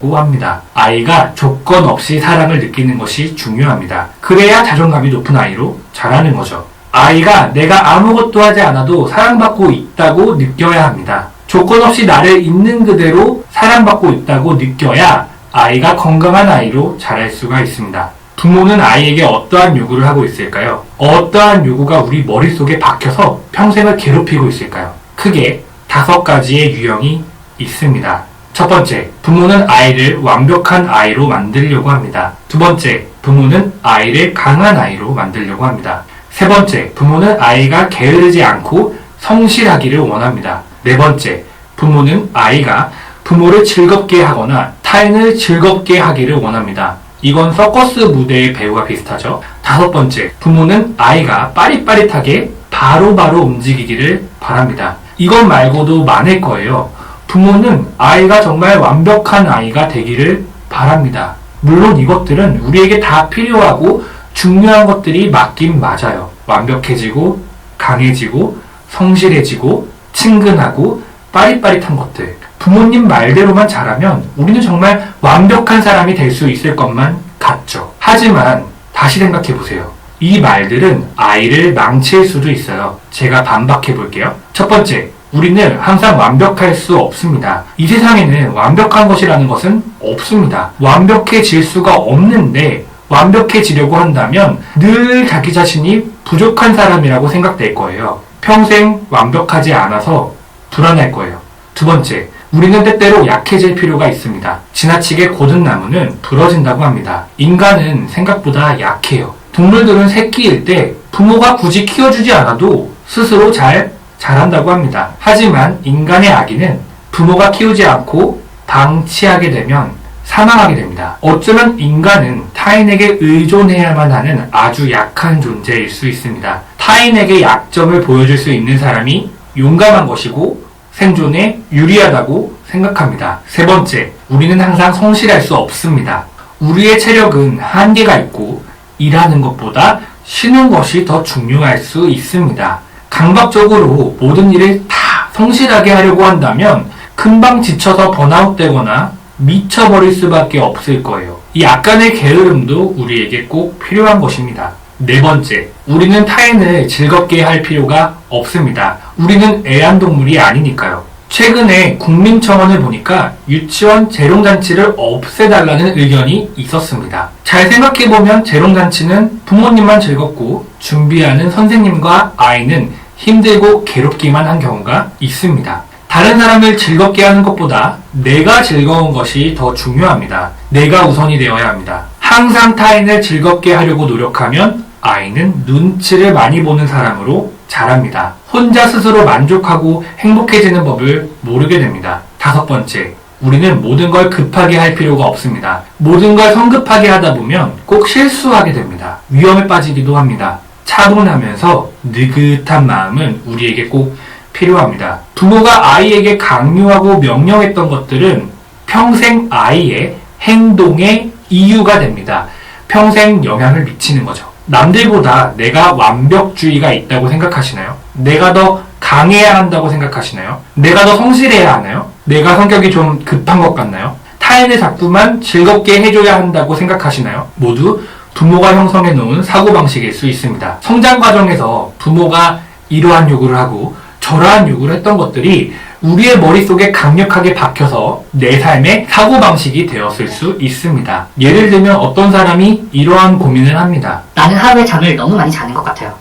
합니다. 아이가 조건 없이 사랑을 느끼는 것이 중요합니다. 그래야 자존감이 높은 아이로 자라는 거죠. 아이가 내가 아무것도 하지 않아도 사랑받고 있다고 느껴야 합니다. 조건 없이 나를 있는 그대로 사랑받고 있다고 느껴야 아이가 건강한 아이로 자랄 수가 있습니다. 부모는 아이에게 어떠한 요구를 하고 있을까요? 어떠한 요구가 우리 머릿속에 박혀서 평생을 괴롭히고 있을까요? 크게 5가지의 유형이 있습니다. 첫 번째, 부모는 아이를 완벽한 아이로 만들려고 합니다. 두 번째, 부모는 아이를 강한 아이로 만들려고 합니다. 세 번째, 부모는 아이가 게으르지 않고 성실하기를 원합니다. 네 번째, 부모는 아이가 부모를 즐겁게 하거나 타인을 즐겁게 하기를 원합니다. 이건 서커스 무대의 배우와 비슷하죠. 다섯 번째, 부모는 아이가 빠릿빠릿하게 바로바로 움직이기를 바랍니다. 이것 말고도 많을 거예요. 부모는 아이가 정말 완벽한 아이가 되기를 바랍니다. 물론 이것들은 우리에게 다 필요하고 중요한 것들이 맞긴 맞아요. 완벽해지고 강해지고 성실해지고 친근하고 빠릿빠릿한 것들. 부모님 말대로만 자라면 우리는 정말 완벽한 사람이 될 수 있을 것만 같죠. 하지만 다시 생각해 보세요. 이 말들은 아이를 망칠 수도 있어요. 제가 반박해 볼게요. 첫 번째, 우리는 항상 완벽할 수 없습니다. 이 세상에는 완벽한 것이라는 것은 없습니다. 완벽해질 수가 없는데 완벽해지려고 한다면 늘 자기 자신이 부족한 사람이라고 생각될 거예요. 평생 완벽하지 않아서 불안할 거예요. 두 번째, 우리는 때때로 약해질 필요가 있습니다. 지나치게 고든 나무는 부러진다고 합니다. 인간은 생각보다 약해요. 동물들은 새끼일 때 부모가 굳이 키워주지 않아도 스스로 잘 자란다고 합니다. 하지만 인간의 아기는 부모가 키우지 않고 방치하게 되면 사망하게 됩니다. 어쩌면 인간은 타인에게 의존해야만 하는 아주 약한 존재일 수 있습니다. 타인에게 약점을 보여줄 수 있는 사람이 용감한 것이고 생존에 유리하다고 생각합니다. 세 번째, 우리는 항상 성실할 수 없습니다. 우리의 체력은 한계가 있고 일하는 것보다 쉬는 것이 더 중요할 수 있습니다. 강박적으로 모든 일을 다 성실하게 하려고 한다면 금방 지쳐서 번아웃되거나 미쳐버릴 수밖에 없을 거예요. 이 약간의 게으름도 우리에게 꼭 필요한 것입니다. 네 번째, 우리는 타인을 즐겁게 할 필요가 없습니다. 우리는 애완동물이 아니니까요. 최근에 국민청원을 보니까 유치원 재롱잔치를 없애달라는 의견이 있었습니다. 잘 생각해보면 재롱잔치는 부모님만 즐겁고 준비하는 선생님과 아이는 힘들고 괴롭기만 한 경우가 있습니다. 다른 사람을 즐겁게 하는 것보다 내가 즐거운 것이 더 중요합니다. 내가 우선이 되어야 합니다. 항상 타인을 즐겁게 하려고 노력하면 아이는 눈치를 많이 보는 사람으로 자랍니다. 혼자 스스로 만족하고 행복해지는 법을 모르게 됩니다. 다섯 번째, 우리는 모든 걸 급하게 할 필요가 없습니다. 모든 걸 성급하게 하다 보면 꼭 실수하게 됩니다. 위험에 빠지기도 합니다. 차분하면서 느긋한 마음은 우리에게 꼭 필요합니다. 부모가 아이에게 강요하고 명령했던 것들은 평생 아이의 행동의 이유가 됩니다. 평생 영향을 미치는 거죠. 남들보다 내가 완벽주의가 있다고 생각하시나요? 내가 더 강해야 한다고 생각하시나요? 내가 더 성실해야 하나요? 내가 성격이 좀 급한 것 같나요? 타인을 자꾸만 즐겁게 해줘야 한다고 생각하시나요? 모두 부모가 형성해 놓은 사고방식일 수 있습니다. 성장 과정에서 부모가 이러한 요구를 하고 저러한 요구를 했던 것들이 우리의 머릿속에 강력하게 박혀서 내 삶의 사고방식이 되었을 수 있습니다. 예를 들면 어떤 사람이 이러한 고민을 합니다. 나는 하루에 잠을 너무 많이 자는 것 같아요.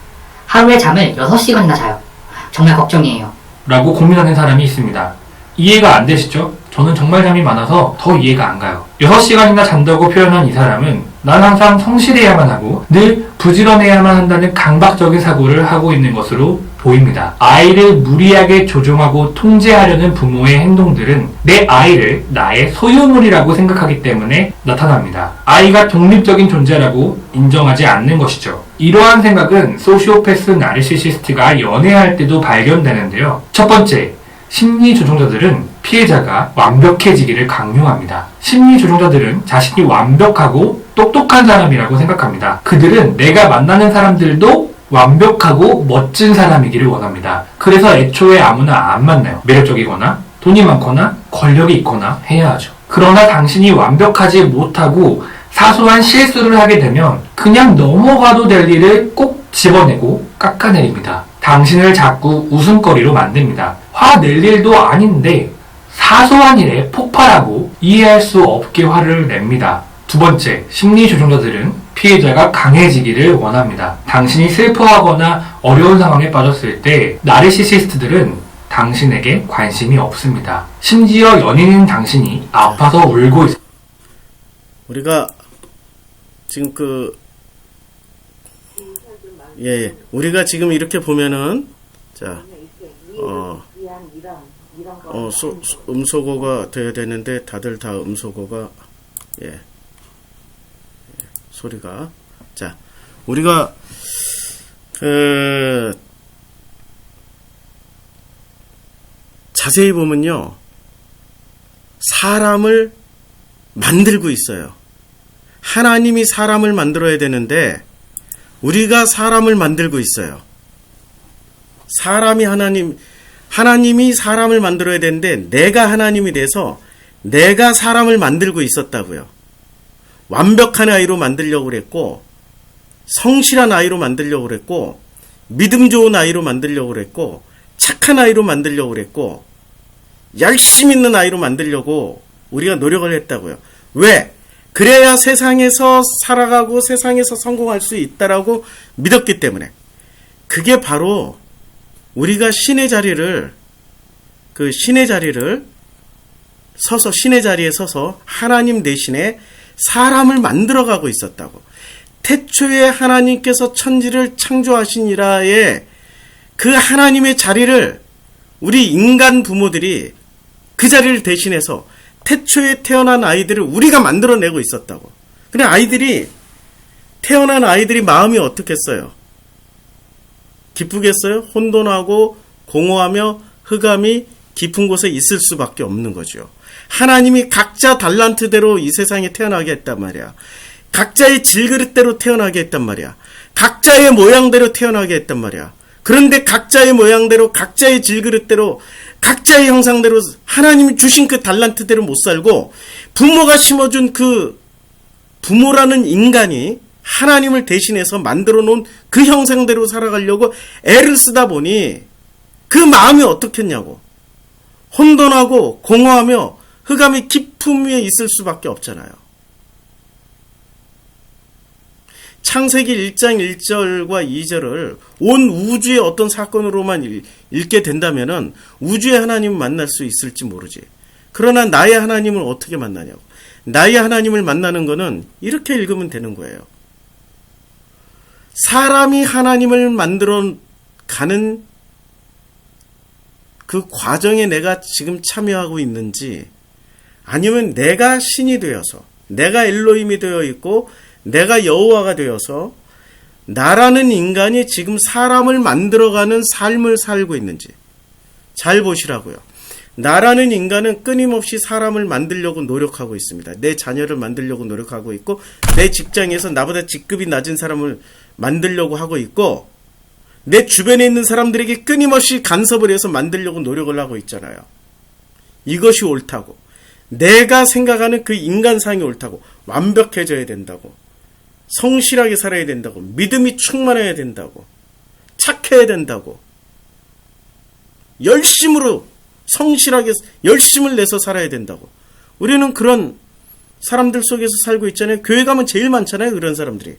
하루에 잠을 6시간이나 자요. 정말 걱정이에요. 라고 고민하는 사람이 있습니다. 이해가 안 되시죠? 저는 정말 잠이 많아서 더 이해가 안 가요. 6시간이나 잔다고 표현한 이 사람은 난 항상 성실해야만 하고 늘 부지런해야만 한다는 강박적인 사고를 하고 있는 것으로 보입니다. 아이를 무리하게 조종하고 통제하려는 부모의 행동들은 내 아이를 나의 소유물이라고 생각하기 때문에 나타납니다. 아이가 독립적인 존재라고 인정하지 않는 것이죠. 이러한 생각은 소시오패스 나르시시스트가 연애할 때도 발견되는데요. 첫 번째, 심리 조종자들은 피해자가 완벽해지기를 강요합니다. 심리 조종자들은 자신이 완벽하고 똑똑한 사람이라고 생각합니다. 그들은 내가 만나는 사람들도 완벽하고 멋진 사람이기를 원합니다. 그래서 애초에 아무나 안 만나요. 매력적이거나 돈이 많거나 권력이 있거나 해야 하죠. 그러나 당신이 완벽하지 못하고 사소한 실수를 하게 되면 그냥 넘어가도 될 일을 꼭 집어내고 깎아내립니다. 당신을 자꾸 웃음거리로 만듭니다. 화낼 일도 아닌데 사소한 일에 폭발하고 이해할 수 없게 화를 냅니다. 두 번째, 심리 조종자들은 피해자가 강해지기를 원합니다. 당신이 슬퍼하거나 어려운 상황에 빠졌을 때 나르시시스트들은 당신에게 관심이 없습니다. 심지어 연인인 당신이 아파서 울고 있습니다. 우리가 지금 우리가 지금 이렇게 보면은, 자, 음소거가 돼야 되는데, 다들 다 음소거가, 소리가. 자, 우리가, 자세히 보면요, 사람을 만들고 있어요. 하나님이 사람을 만들어야 되는데 우리가 사람을 만들고 있어요. 하나님이 사람을 만들어야 되는데 내가 하나님이 돼서 내가 사람을 만들고 있었다고요. 완벽한 아이로 만들려고 그랬고, 성실한 아이로 만들려고 그랬고, 믿음 좋은 아이로 만들려고 그랬고, 착한 아이로 만들려고 그랬고, 열심 있는 아이로 만들려고 우리가 노력을 했다고요. 왜? 그래야 세상에서 살아가고 세상에서 성공할 수 있다라고 믿었기 때문에. 그게 바로 우리가 신의 자리에 서서 하나님 대신에 사람을 만들어가고 있었다고. 태초에 하나님께서 천지를 창조하시니라의 그 하나님의 자리를 우리 인간 부모들이 그 자리를 대신해서 태초에 태어난 아이들을 우리가 만들어내고 있었다고. 근데 태어난 아이들이 마음이 어떻겠어요? 기쁘겠어요? 혼돈하고 공허하며 흑암이 깊은 곳에 있을 수밖에 없는 거죠. 하나님이 각자 달란트대로 이 세상에 태어나게 했단 말이야. 각자의 질그릇대로 태어나게 했단 말이야. 각자의 모양대로 태어나게 했단 말이야. 그런데 각자의 모양대로, 각자의 질그릇대로, 각자의 형상대로 하나님이 주신 그 달란트대로 못 살고, 부모가 심어준 그 부모라는 인간이 하나님을 대신해서 만들어 놓은 그 형상대로 살아가려고 애를 쓰다 보니 그 마음이 어떻겠냐고. 혼돈하고 공허하며 흑암이 깊음 위에 있을 수밖에 없잖아요. 창세기 1장 1절과 2절을 온 우주의 어떤 사건으로만 읽게 된다면은 우주의 하나님을 만날 수 있을지 모르지. 그러나 나의 하나님을 어떻게 만나냐고. 나의 하나님을 만나는 거는 이렇게 읽으면 되는 거예요. 사람이 하나님을 만들어 가는 그 과정에 내가 지금 참여하고 있는지, 아니면 내가 신이 되어서, 내가 엘로힘이 되어 있고 내가 여호와가 되어서 나라는 인간이 지금 사람을 만들어가는 삶을 살고 있는지 잘 보시라고요. 나라는 인간은 끊임없이 사람을 만들려고 노력하고 있습니다. 내 자녀를 만들려고 노력하고 있고, 내 직장에서 나보다 직급이 낮은 사람을 만들려고 하고 있고, 내 주변에 있는 사람들에게 끊임없이 간섭을 해서 만들려고 노력을 하고 있잖아요. 이것이 옳다고. 내가 생각하는 그 인간상이 옳다고. 완벽해져야 된다고. 성실하게 살아야 된다고. 믿음이 충만해야 된다고. 착해야 된다고. 열심으로 성실하게 열심을 내서 살아야 된다고. 우리는 그런 사람들 속에서 살고 있잖아요. 교회 가면 제일 많잖아요. 그런 사람들이.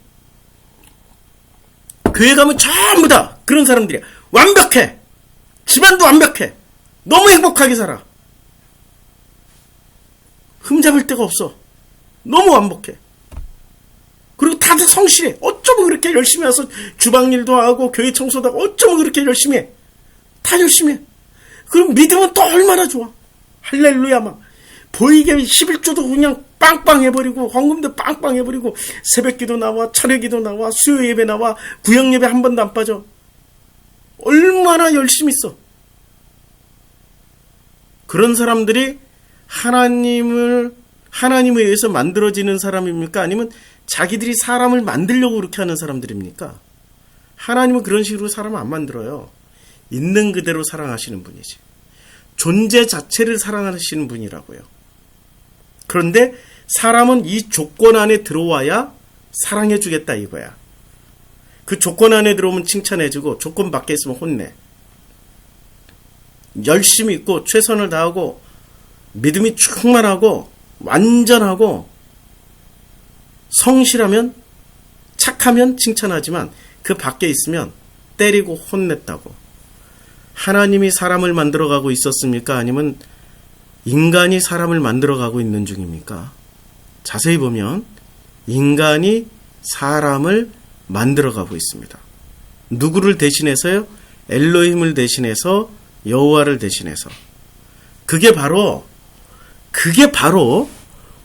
교회 가면 전부 다 그런 사람들이야. 완벽해. 집안도 완벽해. 너무 행복하게 살아. 흠잡을 데가 없어. 너무 완벽해. 그리고 다들 성실해. 어쩌면 그렇게 열심히 와서 주방일도 하고 교회 청소도 하고 어쩌면 그렇게 열심히 해. 다 열심히 해. 그럼 믿음은 또 얼마나 좋아. 할렐루야. 막 보이게 11조도 그냥 빵빵 해버리고, 헌금도 빵빵 해버리고, 새벽기도 나와, 철회기도 나와, 수요 예배 나와, 구역 예배 한 번도 안 빠져. 얼마나 열심히 있어. 그런 사람들이 하나님에 의해서 만들어지는 사람입니까? 아니면 자기들이 사람을 만들려고 그렇게 하는 사람들입니까? 하나님은 그런 식으로 사람을 안 만들어요. 있는 그대로 사랑하시는 분이지. 존재 자체를 사랑하시는 분이라고요. 그런데 사람은 이 조건 안에 들어와야 사랑해주겠다 이거야. 그 조건 안에 들어오면 칭찬해주고 조건 밖에 있으면 혼내. 열심히 있고 최선을 다하고 믿음이 충만하고 완전하고 성실하면 착하면 칭찬하지만 그 밖에 있으면 때리고 혼냈다고. 하나님이 사람을 만들어가고 있었습니까? 아니면 인간이 사람을 만들어가고 있는 중입니까? 자세히 보면 인간이 사람을 만들어가고 있습니다. 누구를 대신해서요? 엘로힘을 대신해서, 여호와를 대신해서. 그게 바로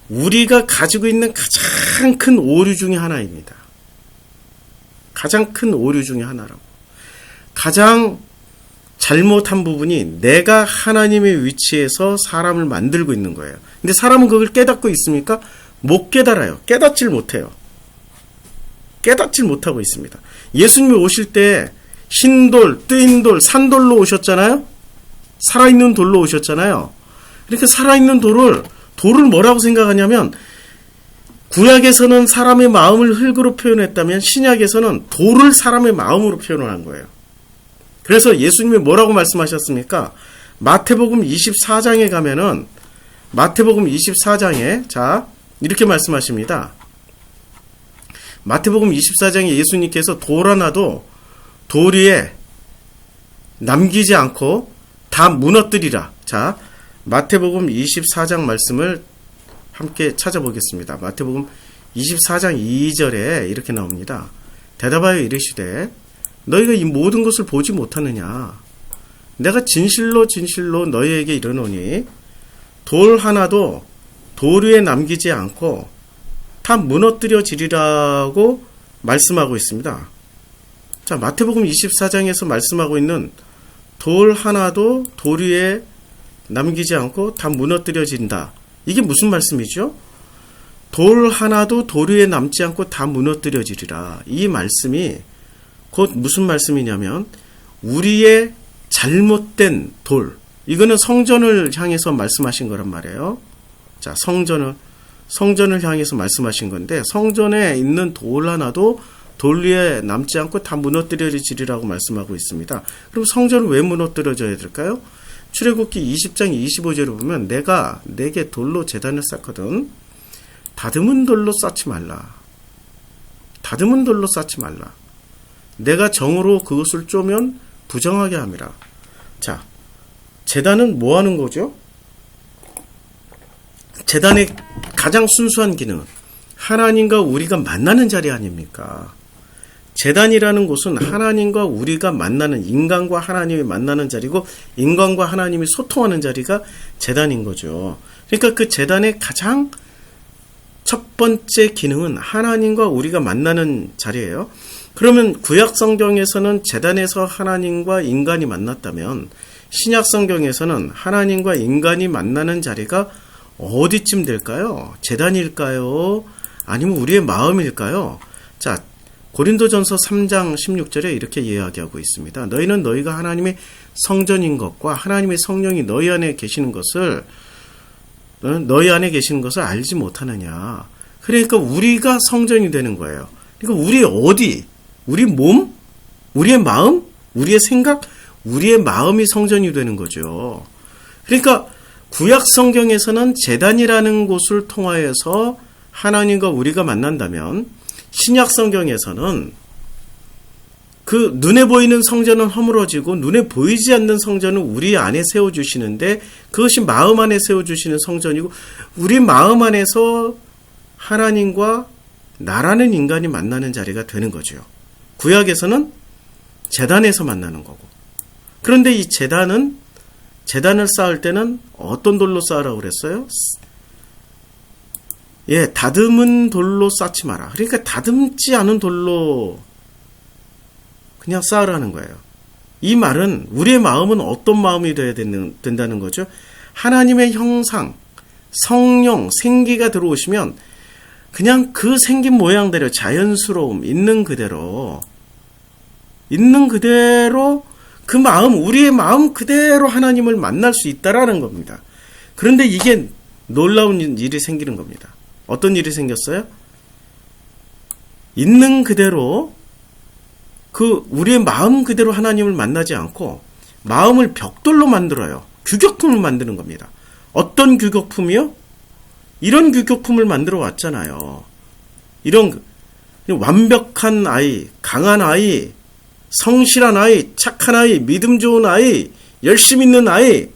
우리가 가지고 있는 가장 큰 오류 중에 하나입니다. 가장 큰 오류 중에 하나라고. 가장 잘못한 부분이 내가 하나님의 위치에서 사람을 만들고 있는 거예요. 근데 사람은 그걸 깨닫고 있습니까? 못 깨달아요. 깨닫질 못해요. 깨닫질 못하고 있습니다. 예수님이 오실 때 흰돌, 뜨인 돌, 산돌로 오셨잖아요? 살아있는 돌로 오셨잖아요. 이렇게 살아있는 돌을 뭐라고 생각하냐면, 구약에서는 사람의 마음을 흙으로 표현했다면 신약에서는 돌을 사람의 마음으로 표현을 한 거예요. 그래서 예수님이 뭐라고 말씀하셨습니까? 마태복음 24장에 가면은, 마태복음 24장에 자 이렇게 말씀하십니다. 마태복음 24장에 예수님께서 돌 하나도 돌 위에 남기지 않고 다 무너뜨리라. 자, 마태복음 24장 말씀을 함께 찾아보겠습니다. 마태복음 24장 2절에 이렇게 나옵니다. 대답하여 이르시되 너희가 이 모든 것을 보지 못하느냐? 내가 진실로 진실로 너희에게 이르노니 돌 하나도 돌 위에 남기지 않고 다 무너뜨려지리라고 말씀하고 있습니다. 자, 마태복음 24장에서 말씀하고 있는 돌 하나도 돌 위에 남기지 않고 다 무너뜨려진다. 이게 무슨 말씀이죠? 돌 하나도 돌 위에 남지 않고 다 무너뜨려지리라. 이 말씀이 곧 무슨 말씀이냐면 우리의 잘못된 돌, 이거는 성전을 향해서 말씀하신 거란 말이에요. 자, 성전을 향해서 말씀하신 건데 성전에 있는 돌 하나도 돌 위에 남지 않고 다 무너뜨려지리라고 말씀하고 있습니다. 그럼 성전은 왜 무너뜨려져야 될까요? 출애굽기 20장 25절을 보면 내가 내게 돌로 제단을 쌓거든 다듬은 돌로 쌓지 말라. 다듬은 돌로 쌓지 말라. 내가 정으로 그것을 쪼면 부정하게 함이라. 자, 제단은 뭐 하는 거죠? 제단의 가장 순수한 기능은 하나님과 우리가 만나는 자리 아닙니까? 제단이라는 곳은 하나님과 우리가 만나는, 인간과 하나님이 만나는 자리고 인간과 하나님이 소통하는 자리가 제단인 거죠. 그러니까 그 제단의 가장 첫 번째 기능은 하나님과 우리가 만나는 자리예요. 그러면 구약 성경에서는 제단에서 하나님과 인간이 만났다면 신약 성경에서는 하나님과 인간이 만나는 자리가 어디쯤 될까요? 제단일까요? 아니면 우리의 마음일까요? 자, 고린도전서 3장 16절에 이렇게 이야기하고 있습니다. 너희는 너희가 하나님의 성전인 것과 하나님의 성령이 너희 안에 계시는 것을 알지 못하느냐. 그러니까 우리가 성전이 되는 거예요. 그러니까 우리 어디? 우리 몸? 우리의 마음? 우리의 생각? 우리의 마음이 성전이 되는 거죠. 그러니까 구약 성경에서는 제단이라는 곳을 통하여서 하나님과 우리가 만난다면 신약 성경에서는 그 눈에 보이는 성전은 허물어지고 눈에 보이지 않는 성전은 우리 안에 세워주시는데 그것이 마음 안에 세워주시는 성전이고 우리 마음 안에서 하나님과 나라는 인간이 만나는 자리가 되는 거죠. 구약에서는 제단에서 만나는 거고. 그런데 이 제단을 쌓을 때는 어떤 돌로 쌓으라고 그랬어요? 예, 다듬은 돌로 쌓지 마라. 그러니까 다듬지 않은 돌로 그냥 쌓으라는 거예요. 이 말은 우리의 마음은 어떤 마음이 되어야 된다는 거죠? 하나님의 형상, 성령, 생기가 들어오시면 그냥 그 생긴 모양대로 자연스러움, 있는 그대로 그 마음, 우리의 마음 그대로 하나님을 만날 수 있다라는 겁니다. 그런데 이게 놀라운 일이 생기는 겁니다. 어떤 일이 생겼어요? 있는 그대로 우리의 마음 그대로 하나님을 만나지 않고 마음을 벽돌로 만들어요. 규격품을 만드는 겁니다. 어떤 규격품이요? 이런 규격품을 만들어 왔잖아요. 이런 완벽한 아이, 강한 아이, 성실한 아이, 착한 아이, 믿음 좋은 아이, 열심 있는 아이,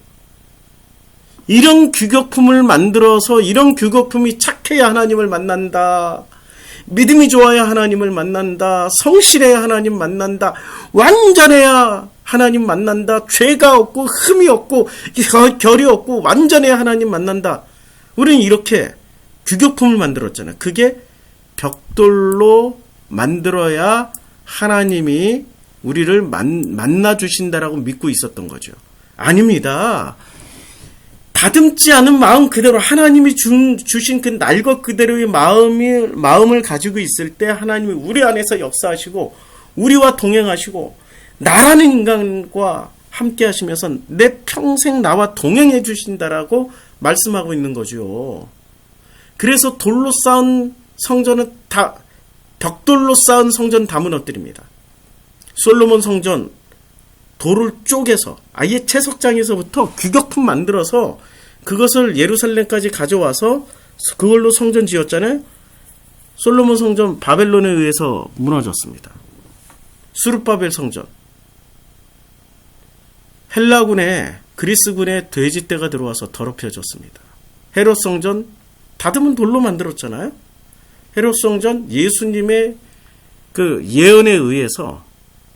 이런 규격품을 만들어서 이런 규격품이 착해야 하나님을 만난다. 믿음이 좋아야 하나님을 만난다. 성실해야 하나님 만난다. 완전해야 하나님 만난다. 죄가 없고 흠이 없고 결이 없고 완전해야 하나님 만난다. 우리는 이렇게 규격품을 만들었잖아요. 그게 벽돌로 만들어야 하나님이 우리를 만나 주신다라고 믿고 있었던 거죠. 아닙니다. 다듬지 않은 마음 그대로 하나님이 주신 그 날 것 그대로의 마음을 가지고 있을 때 하나님이 우리 안에서 역사하시고 우리와 동행하시고 나라는 인간과 함께 하시면서 내 평생 나와 동행해 주신다라고 말씀하고 있는 거죠. 그래서 돌로 쌓은 성전은 벽돌로 쌓은 성전 다 무너뜨립니다. 솔로몬 성전 돌을 쪼개서 아예 채석장에서부터 규격품 만들어서 그것을 예루살렘까지 가져와서 그걸로 성전 지었잖아요. 솔로몬 성전 바벨론에 의해서 무너졌습니다. 수르바벨 성전. 헬라군에 그리스군의 돼지떼가 들어와서 더럽혀졌습니다. 헤롯 성전 다듬은 돌로 만들었잖아요. 헤롯 성전 예수님의 그 예언에 의해서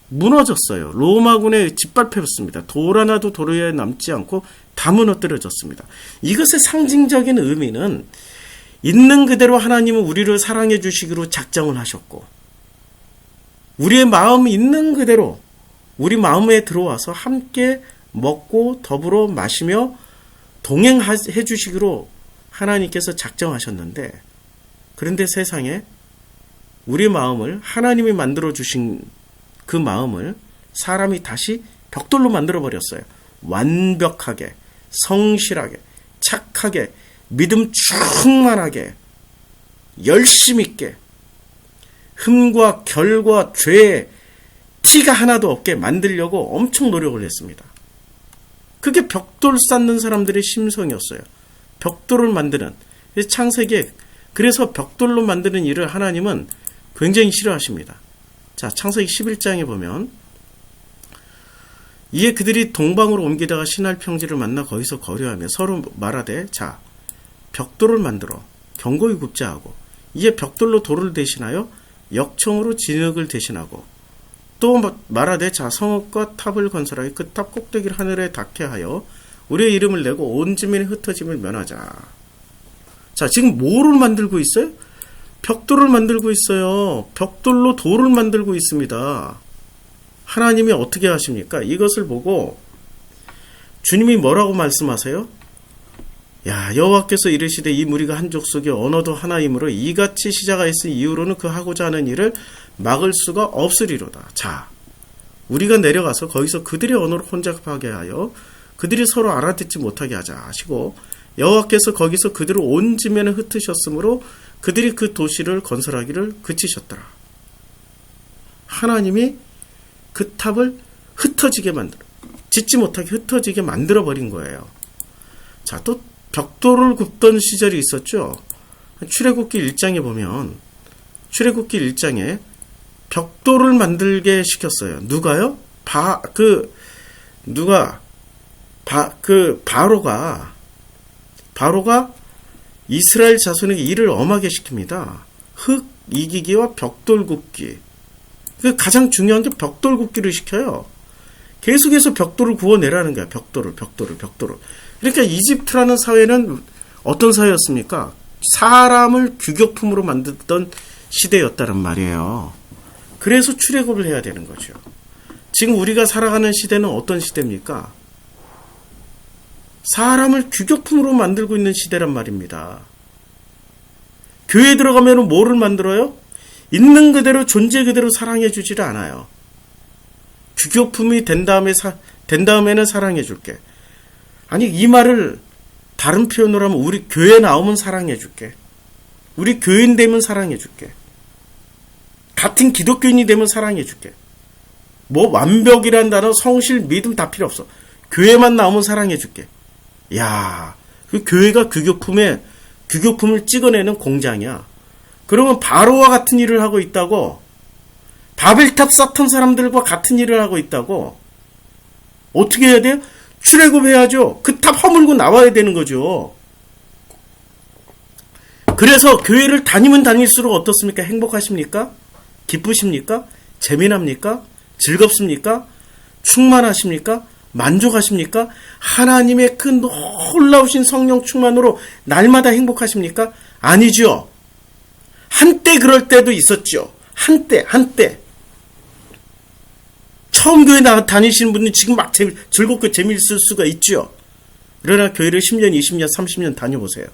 무너졌어요. 로마군에 짓밟혔습니다. 돌 하나도 도로에 남지 않고 다 무너뜨려졌습니다. 이것의 상징적인 의미는 있는 그대로 하나님은 우리를 사랑해 주시기로 작정을 하셨고 우리의 마음이 있는 그대로 우리 마음에 들어와서 함께 먹고 더불어 마시며 동행해 주시기로 하나님께서 작정하셨는데 그런데 세상에 우리의 마음을 하나님이 만들어 주신 그 마음을 사람이 다시 벽돌로 만들어버렸어요. 완벽하게, 성실하게, 착하게, 믿음 충만하게, 열심 있게, 흠과 결과 죄에 티가 하나도 없게 만들려고 엄청 노력을 했습니다. 그게 벽돌 쌓는 사람들의 심성이었어요. 벽돌을 만드는 창세기. 그래서 벽돌로 만드는 일을 하나님은 굉장히 싫어하십니다. 자, 창세기 11장에 보면 이에 그들이 동방으로 옮기다가 신할 평지를 만나 거기서 거류하며 서로 말하되 자, 벽돌을 만들어 견고히 굽자 하고 이에 벽돌로 돌을 대신하여 역청으로 진흙을 대신하고 또 말하되 자, 성읍과 탑을 건설하여 그 탑 꼭대기를 하늘에 닿게 하여 우리의 이름을 내고 온 지면에 흩어짐을 면하자. 자, 지금 뭐를 만들고 있어요? 벽돌을 만들고 있어요. 벽돌로 돌을 만들고 있습니다. 하나님이 어떻게 하십니까? 이것을 보고 주님이 뭐라고 말씀하세요? 야, 여호와께서 이르시되 이 무리가 한 족속이 언어도 하나이므로 이같이 시작하였을 이후로는 그 하고자 하는 일을 막을 수가 없으리로다. 자, 우리가 내려가서 거기서 그들의 언어를 혼잡하게 하여 그들이 서로 알아듣지 못하게 하자 하시고 여호와께서 거기서 그들을 온 지면에 흩으셨으므로 그들이 그 도시를 건설하기를 그치셨더라. 하나님이 그 탑을 흩어지게 짓지 못하게 흩어지게 만들어버린 거예요. 자, 또 벽돌을 굽던 시절이 있었죠. 출애굽기 1장에 보면 출애굽기 1장에 벽돌을 만들게 시켰어요. 누가요? 바로가 이스라엘 자손에게 일을 엄하게 시킵니다. 흙 이기기와 벽돌 굽기. 가장 중요한 게 벽돌 굽기를 시켜요. 계속해서 벽돌을 구워내라는 거야. 벽돌을. 그러니까 이집트라는 사회는 어떤 사회였습니까? 사람을 규격품으로 만들던 시대였다는 말이에요. 그래서 출애굽을 해야 되는 거죠. 지금 우리가 살아가는 시대는 어떤 시대입니까? 사람을 규격품으로 만들고 있는 시대란 말입니다. 교회에 들어가면 뭐를 만들어요? 있는 그대로 존재 그대로 사랑해 주지를 않아요. 규격품이 된 다음에는 사랑해 줄게. 아니, 이 말을 다른 표현으로 하면 우리 교회 나오면 사랑해 줄게. 우리 교인 되면 사랑해 줄게. 같은 기독교인이 되면 사랑해 줄게. 뭐 완벽이란 단어, 성실, 믿음 다 필요 없어. 교회만 나오면 사랑해 줄게. 야, 그 교회가 규격품을 찍어내는 공장이야. 그러면 바로와 같은 일을 하고 있다고, 바벨탑 쌓던 사람들과 같은 일을 하고 있다고. 어떻게 해야 돼요? 출애굽해야죠. 그 탑 허물고 나와야 되는 거죠. 그래서 교회를 다니면 다닐수록 어떻습니까? 행복하십니까? 기쁘십니까? 재미납니까? 즐겁습니까? 충만하십니까? 만족하십니까? 하나님의 그 놀라우신 성령 충만으로 날마다 행복하십니까? 아니죠. 한때 그럴 때도 있었죠. 한때. 처음 교회 다니시는 분은 지금 막 즐겁고 재미있을 수가 있죠. 그러나 교회를 10년, 20년, 30년 다녀보세요.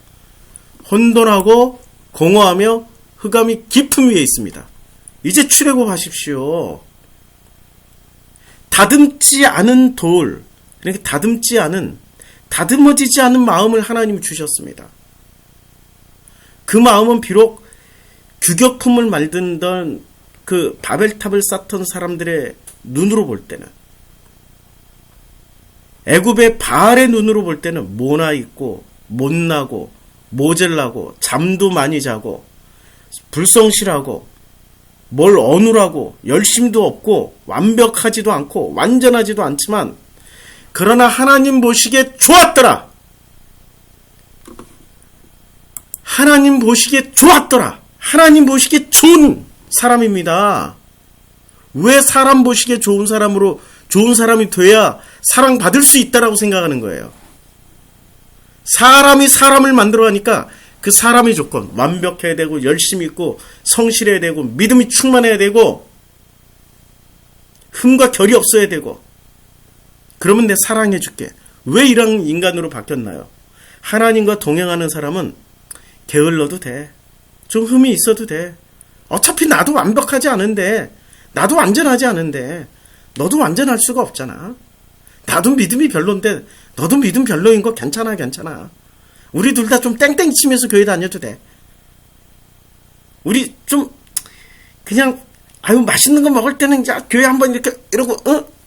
혼돈하고 공허하며 흑암이 깊은 위에 있습니다. 이제 출애굽하십시오. 다듬지 않은 돌, 그러니까 다듬어지지 않은 마음을 하나님이 주셨습니다. 그 마음은 비록 규격품을 만들던 그 바벨탑을 쌓던 사람들의 눈으로 볼 때는, 애굽의 바알의 눈으로 볼 때는 모나 있고 못나고 모젤라고 잠도 많이 자고 불성실하고 뭘 어눌하고 열심도 없고 완벽하지도 않고 완전하지도 않지만, 그러나 하나님 보시기에 좋았더라. 하나님 보시기에 좋았더라. 하나님 보시기에 좋은 사람입니다. 왜 사람 보시기에 좋은 사람이 돼야 사랑받을 수 있다라고 생각하는 거예요. 사람이 사람을 만들어가니까 그 사람의 조건, 완벽해야 되고 열심히 있고 성실해야 되고 믿음이 충만해야 되고 흠과 결이 없어야 되고, 그러면 내 사랑해 줄게. 왜 이런 인간으로 바뀌었나요? 하나님과 동행하는 사람은 게을러도 돼. 좀 흠이 있어도 돼. 어차피 나도 완벽하지 않은데, 나도 완전하지 않은데 너도 완전할 수가 없잖아. 나도 믿음이 별론데 너도 믿음 별로인 거 괜찮아. 우리 둘 다 좀 땡땡 치면서 교회 다녀도 돼. 우리 좀 그냥 맛있는 거 먹을 때는 교회 한번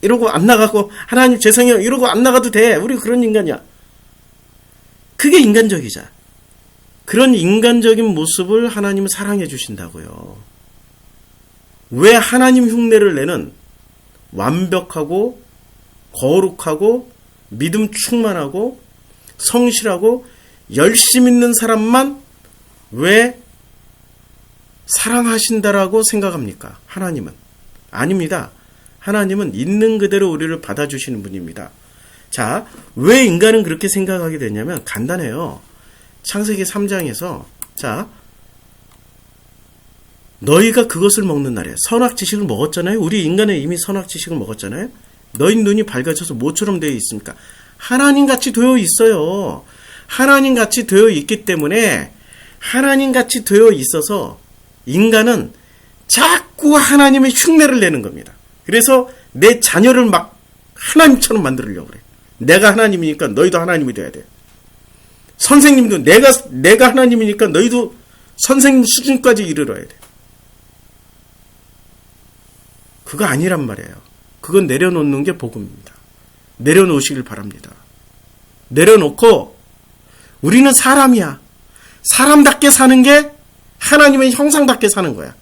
이러고 안 나가고, 하나님 죄송해요 이러고 안 나가도 돼. 우리 그런 인간이야. 그게 인간적이자. 그런 인간적인 모습을 하나님은 사랑해 주신다고요. 왜 하나님 흉내를 내는 완벽하고 거룩하고 믿음 충만하고 성실하고 열심 있는 사람만 왜 사랑하신다라고 생각합니까? 하나님은 아닙니다. 하나님은 있는 그대로 우리를 받아주시는 분입니다. 자, 왜 인간은 그렇게 생각하게 되냐면 간단해요. 창세기 3장에서 너희가 그것을 먹는 날에 선악지식을 먹었잖아요. 우리 인간은 이미 선악지식을 먹었잖아요. 너희 눈이 밝아져서 뭐처럼 되어 있습니까? 하나님같이 되어 있어요. 하나님같이 되어 있기 때문에, 하나님같이 되어 있어서 인간은 자꾸 하나님의 흉내를 내는 겁니다. 그래서 내 자녀를 막 하나님처럼 만들려고 그래. 내가 하나님이니까 너희도 하나님이 돼야 돼. 선생님도 내가 하나님이니까 너희도 선생님 수준까지 이르러야 돼. 그거 아니란 말이에요. 그건 내려놓는 게 복음입니다. 내려놓으시길 바랍니다. 내려놓고 우리는 사람이야. 사람답게 사는 게 하나님의 형상답게 사는 거야.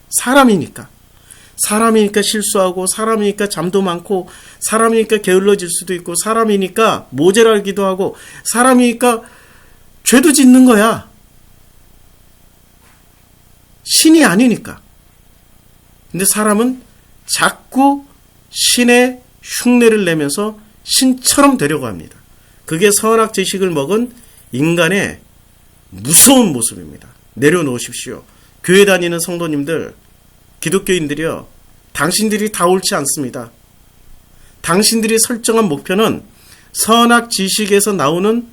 사람이니까 실수하고, 사람이니까 잠도 많고, 사람이니까 게을러질 수도 있고, 사람이니까 모자라기도 하고, 사람이니까 죄도 짓는 거야. 신이 아니니까. 근데 사람은 자꾸 신의 흉내를 내면서 신처럼 되려고 합니다. 그게 선악지식을 먹은 인간의 무서운 모습입니다. 내려놓으십시오. 교회 다니는 성도님들, 기독교인들이요, 당신들이 다 옳지 않습니다. 당신들이 설정한 목표는 선악 지식에서 나오는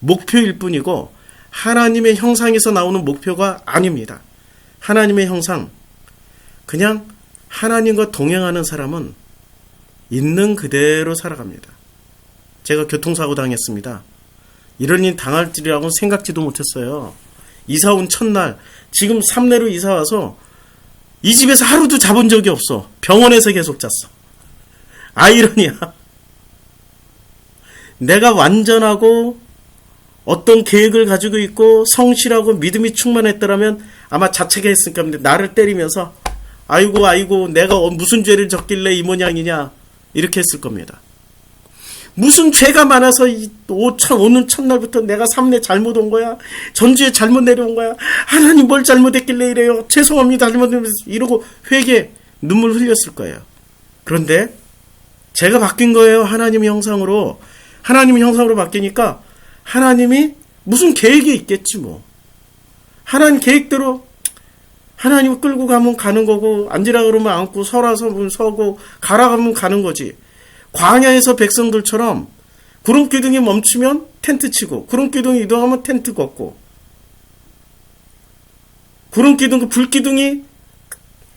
목표일 뿐이고 하나님의 형상에서 나오는 목표가 아닙니다. 하나님의 형상, 그냥 하나님과 동행하는 사람은 있는 그대로 살아갑니다. 제가 교통사고 당했습니다. 이런 일 당할 줄이라고는 생각지도 못했어요. 이사 온 첫날, 지금 삼내로 이사 와서 이 집에서 하루도 자본 적이 없어. 병원에서 계속 잤어. 아이러니야. 내가 완전하고 어떤 계획을 가지고 있고 성실하고 믿음이 충만했더라면 아마 자책해 했을 겁니다. 나를 때리면서 아이고 내가 무슨 죄를 졌길래 이 모양이냐 이렇게 했을 겁니다. 무슨 죄가 많아서 오는 첫날부터 내가 삼내 잘못 온 거야? 전주에 잘못 내려온 거야? 하나님 뭘 잘못했길래 이래요? 죄송합니다. 잘못했어요. 이러고 회개 눈물 흘렸을 거예요. 그런데 제가 바뀐 거예요. 하나님의 형상으로. 하나님의 형상으로 바뀌니까 하나님이 무슨 계획이 있겠지 뭐. 하나님 계획대로 하나님 끌고 가면 가는 거고 앉으라 그러면 앉고 서라 그러면 서고 가라 그러면 가는 거지. 광야에서 백성들처럼 구름기둥이 멈추면 텐트 치고 구름기둥이 이동하면 텐트 걷고 구름기둥 불기둥이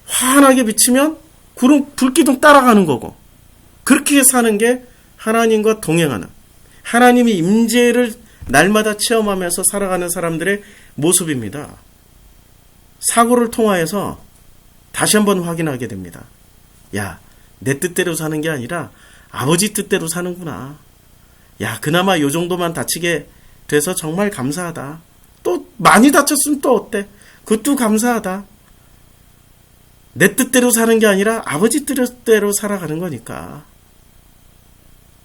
환하게 비치면 불기둥 따라가는 거고 그렇게 사는 게 하나님과 동행하는 하나님의 임재를 날마다 체험하면서 살아가는 사람들의 모습입니다. 사고를 통하여서 다시 한번 확인하게 됩니다. 야, 내 뜻대로 사는 게 아니라 아버지 뜻대로 사는구나. 야, 그나마 요 정도만 다치게 돼서 정말 감사하다. 또 많이 다쳤으면 또 어때? 그것도 감사하다. 내 뜻대로 사는 게 아니라 아버지 뜻대로 살아가는 거니까.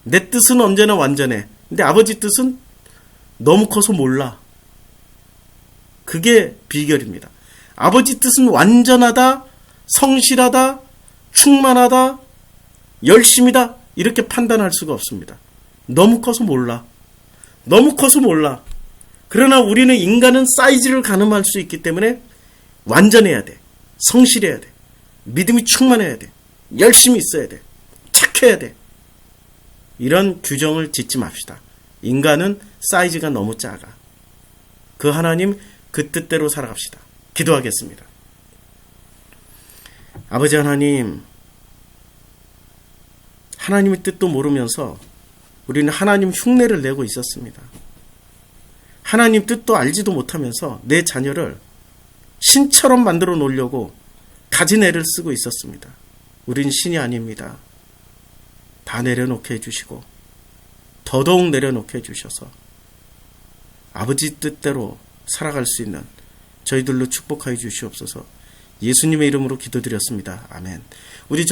내 뜻은 언제나 완전해. 근데 아버지 뜻은 너무 커서 몰라. 그게 비결입니다. 아버지 뜻은 완전하다, 성실하다, 충만하다, 열심이다 이렇게 판단할 수가 없습니다. 너무 커서 몰라. 너무 커서 몰라. 그러나 우리는 인간은 사이즈를 가늠할 수 있기 때문에 완전해야 돼. 성실해야 돼. 믿음이 충만해야 돼. 열심히 있어야 돼. 착해야 돼. 이런 규정을 짓지 맙시다. 인간은 사이즈가 너무 작아. 그 하나님 그 뜻대로 살아갑시다. 기도하겠습니다. 아버지 하나님, 하나님의 뜻도 모르면서 우리는 하나님 흉내를 내고 있었습니다. 하나님 뜻도 알지도 못하면서 내 자녀를 신처럼 만들어 놓으려고 가진 애를 쓰고 있었습니다. 우린 신이 아닙니다. 다 내려놓게 해주시고 더더욱 내려놓게 해주셔서 아버지 뜻대로 살아갈 수 있는 저희들로 축복하여 주시옵소서. 예수님의 이름으로 기도드렸습니다. 아멘. 우리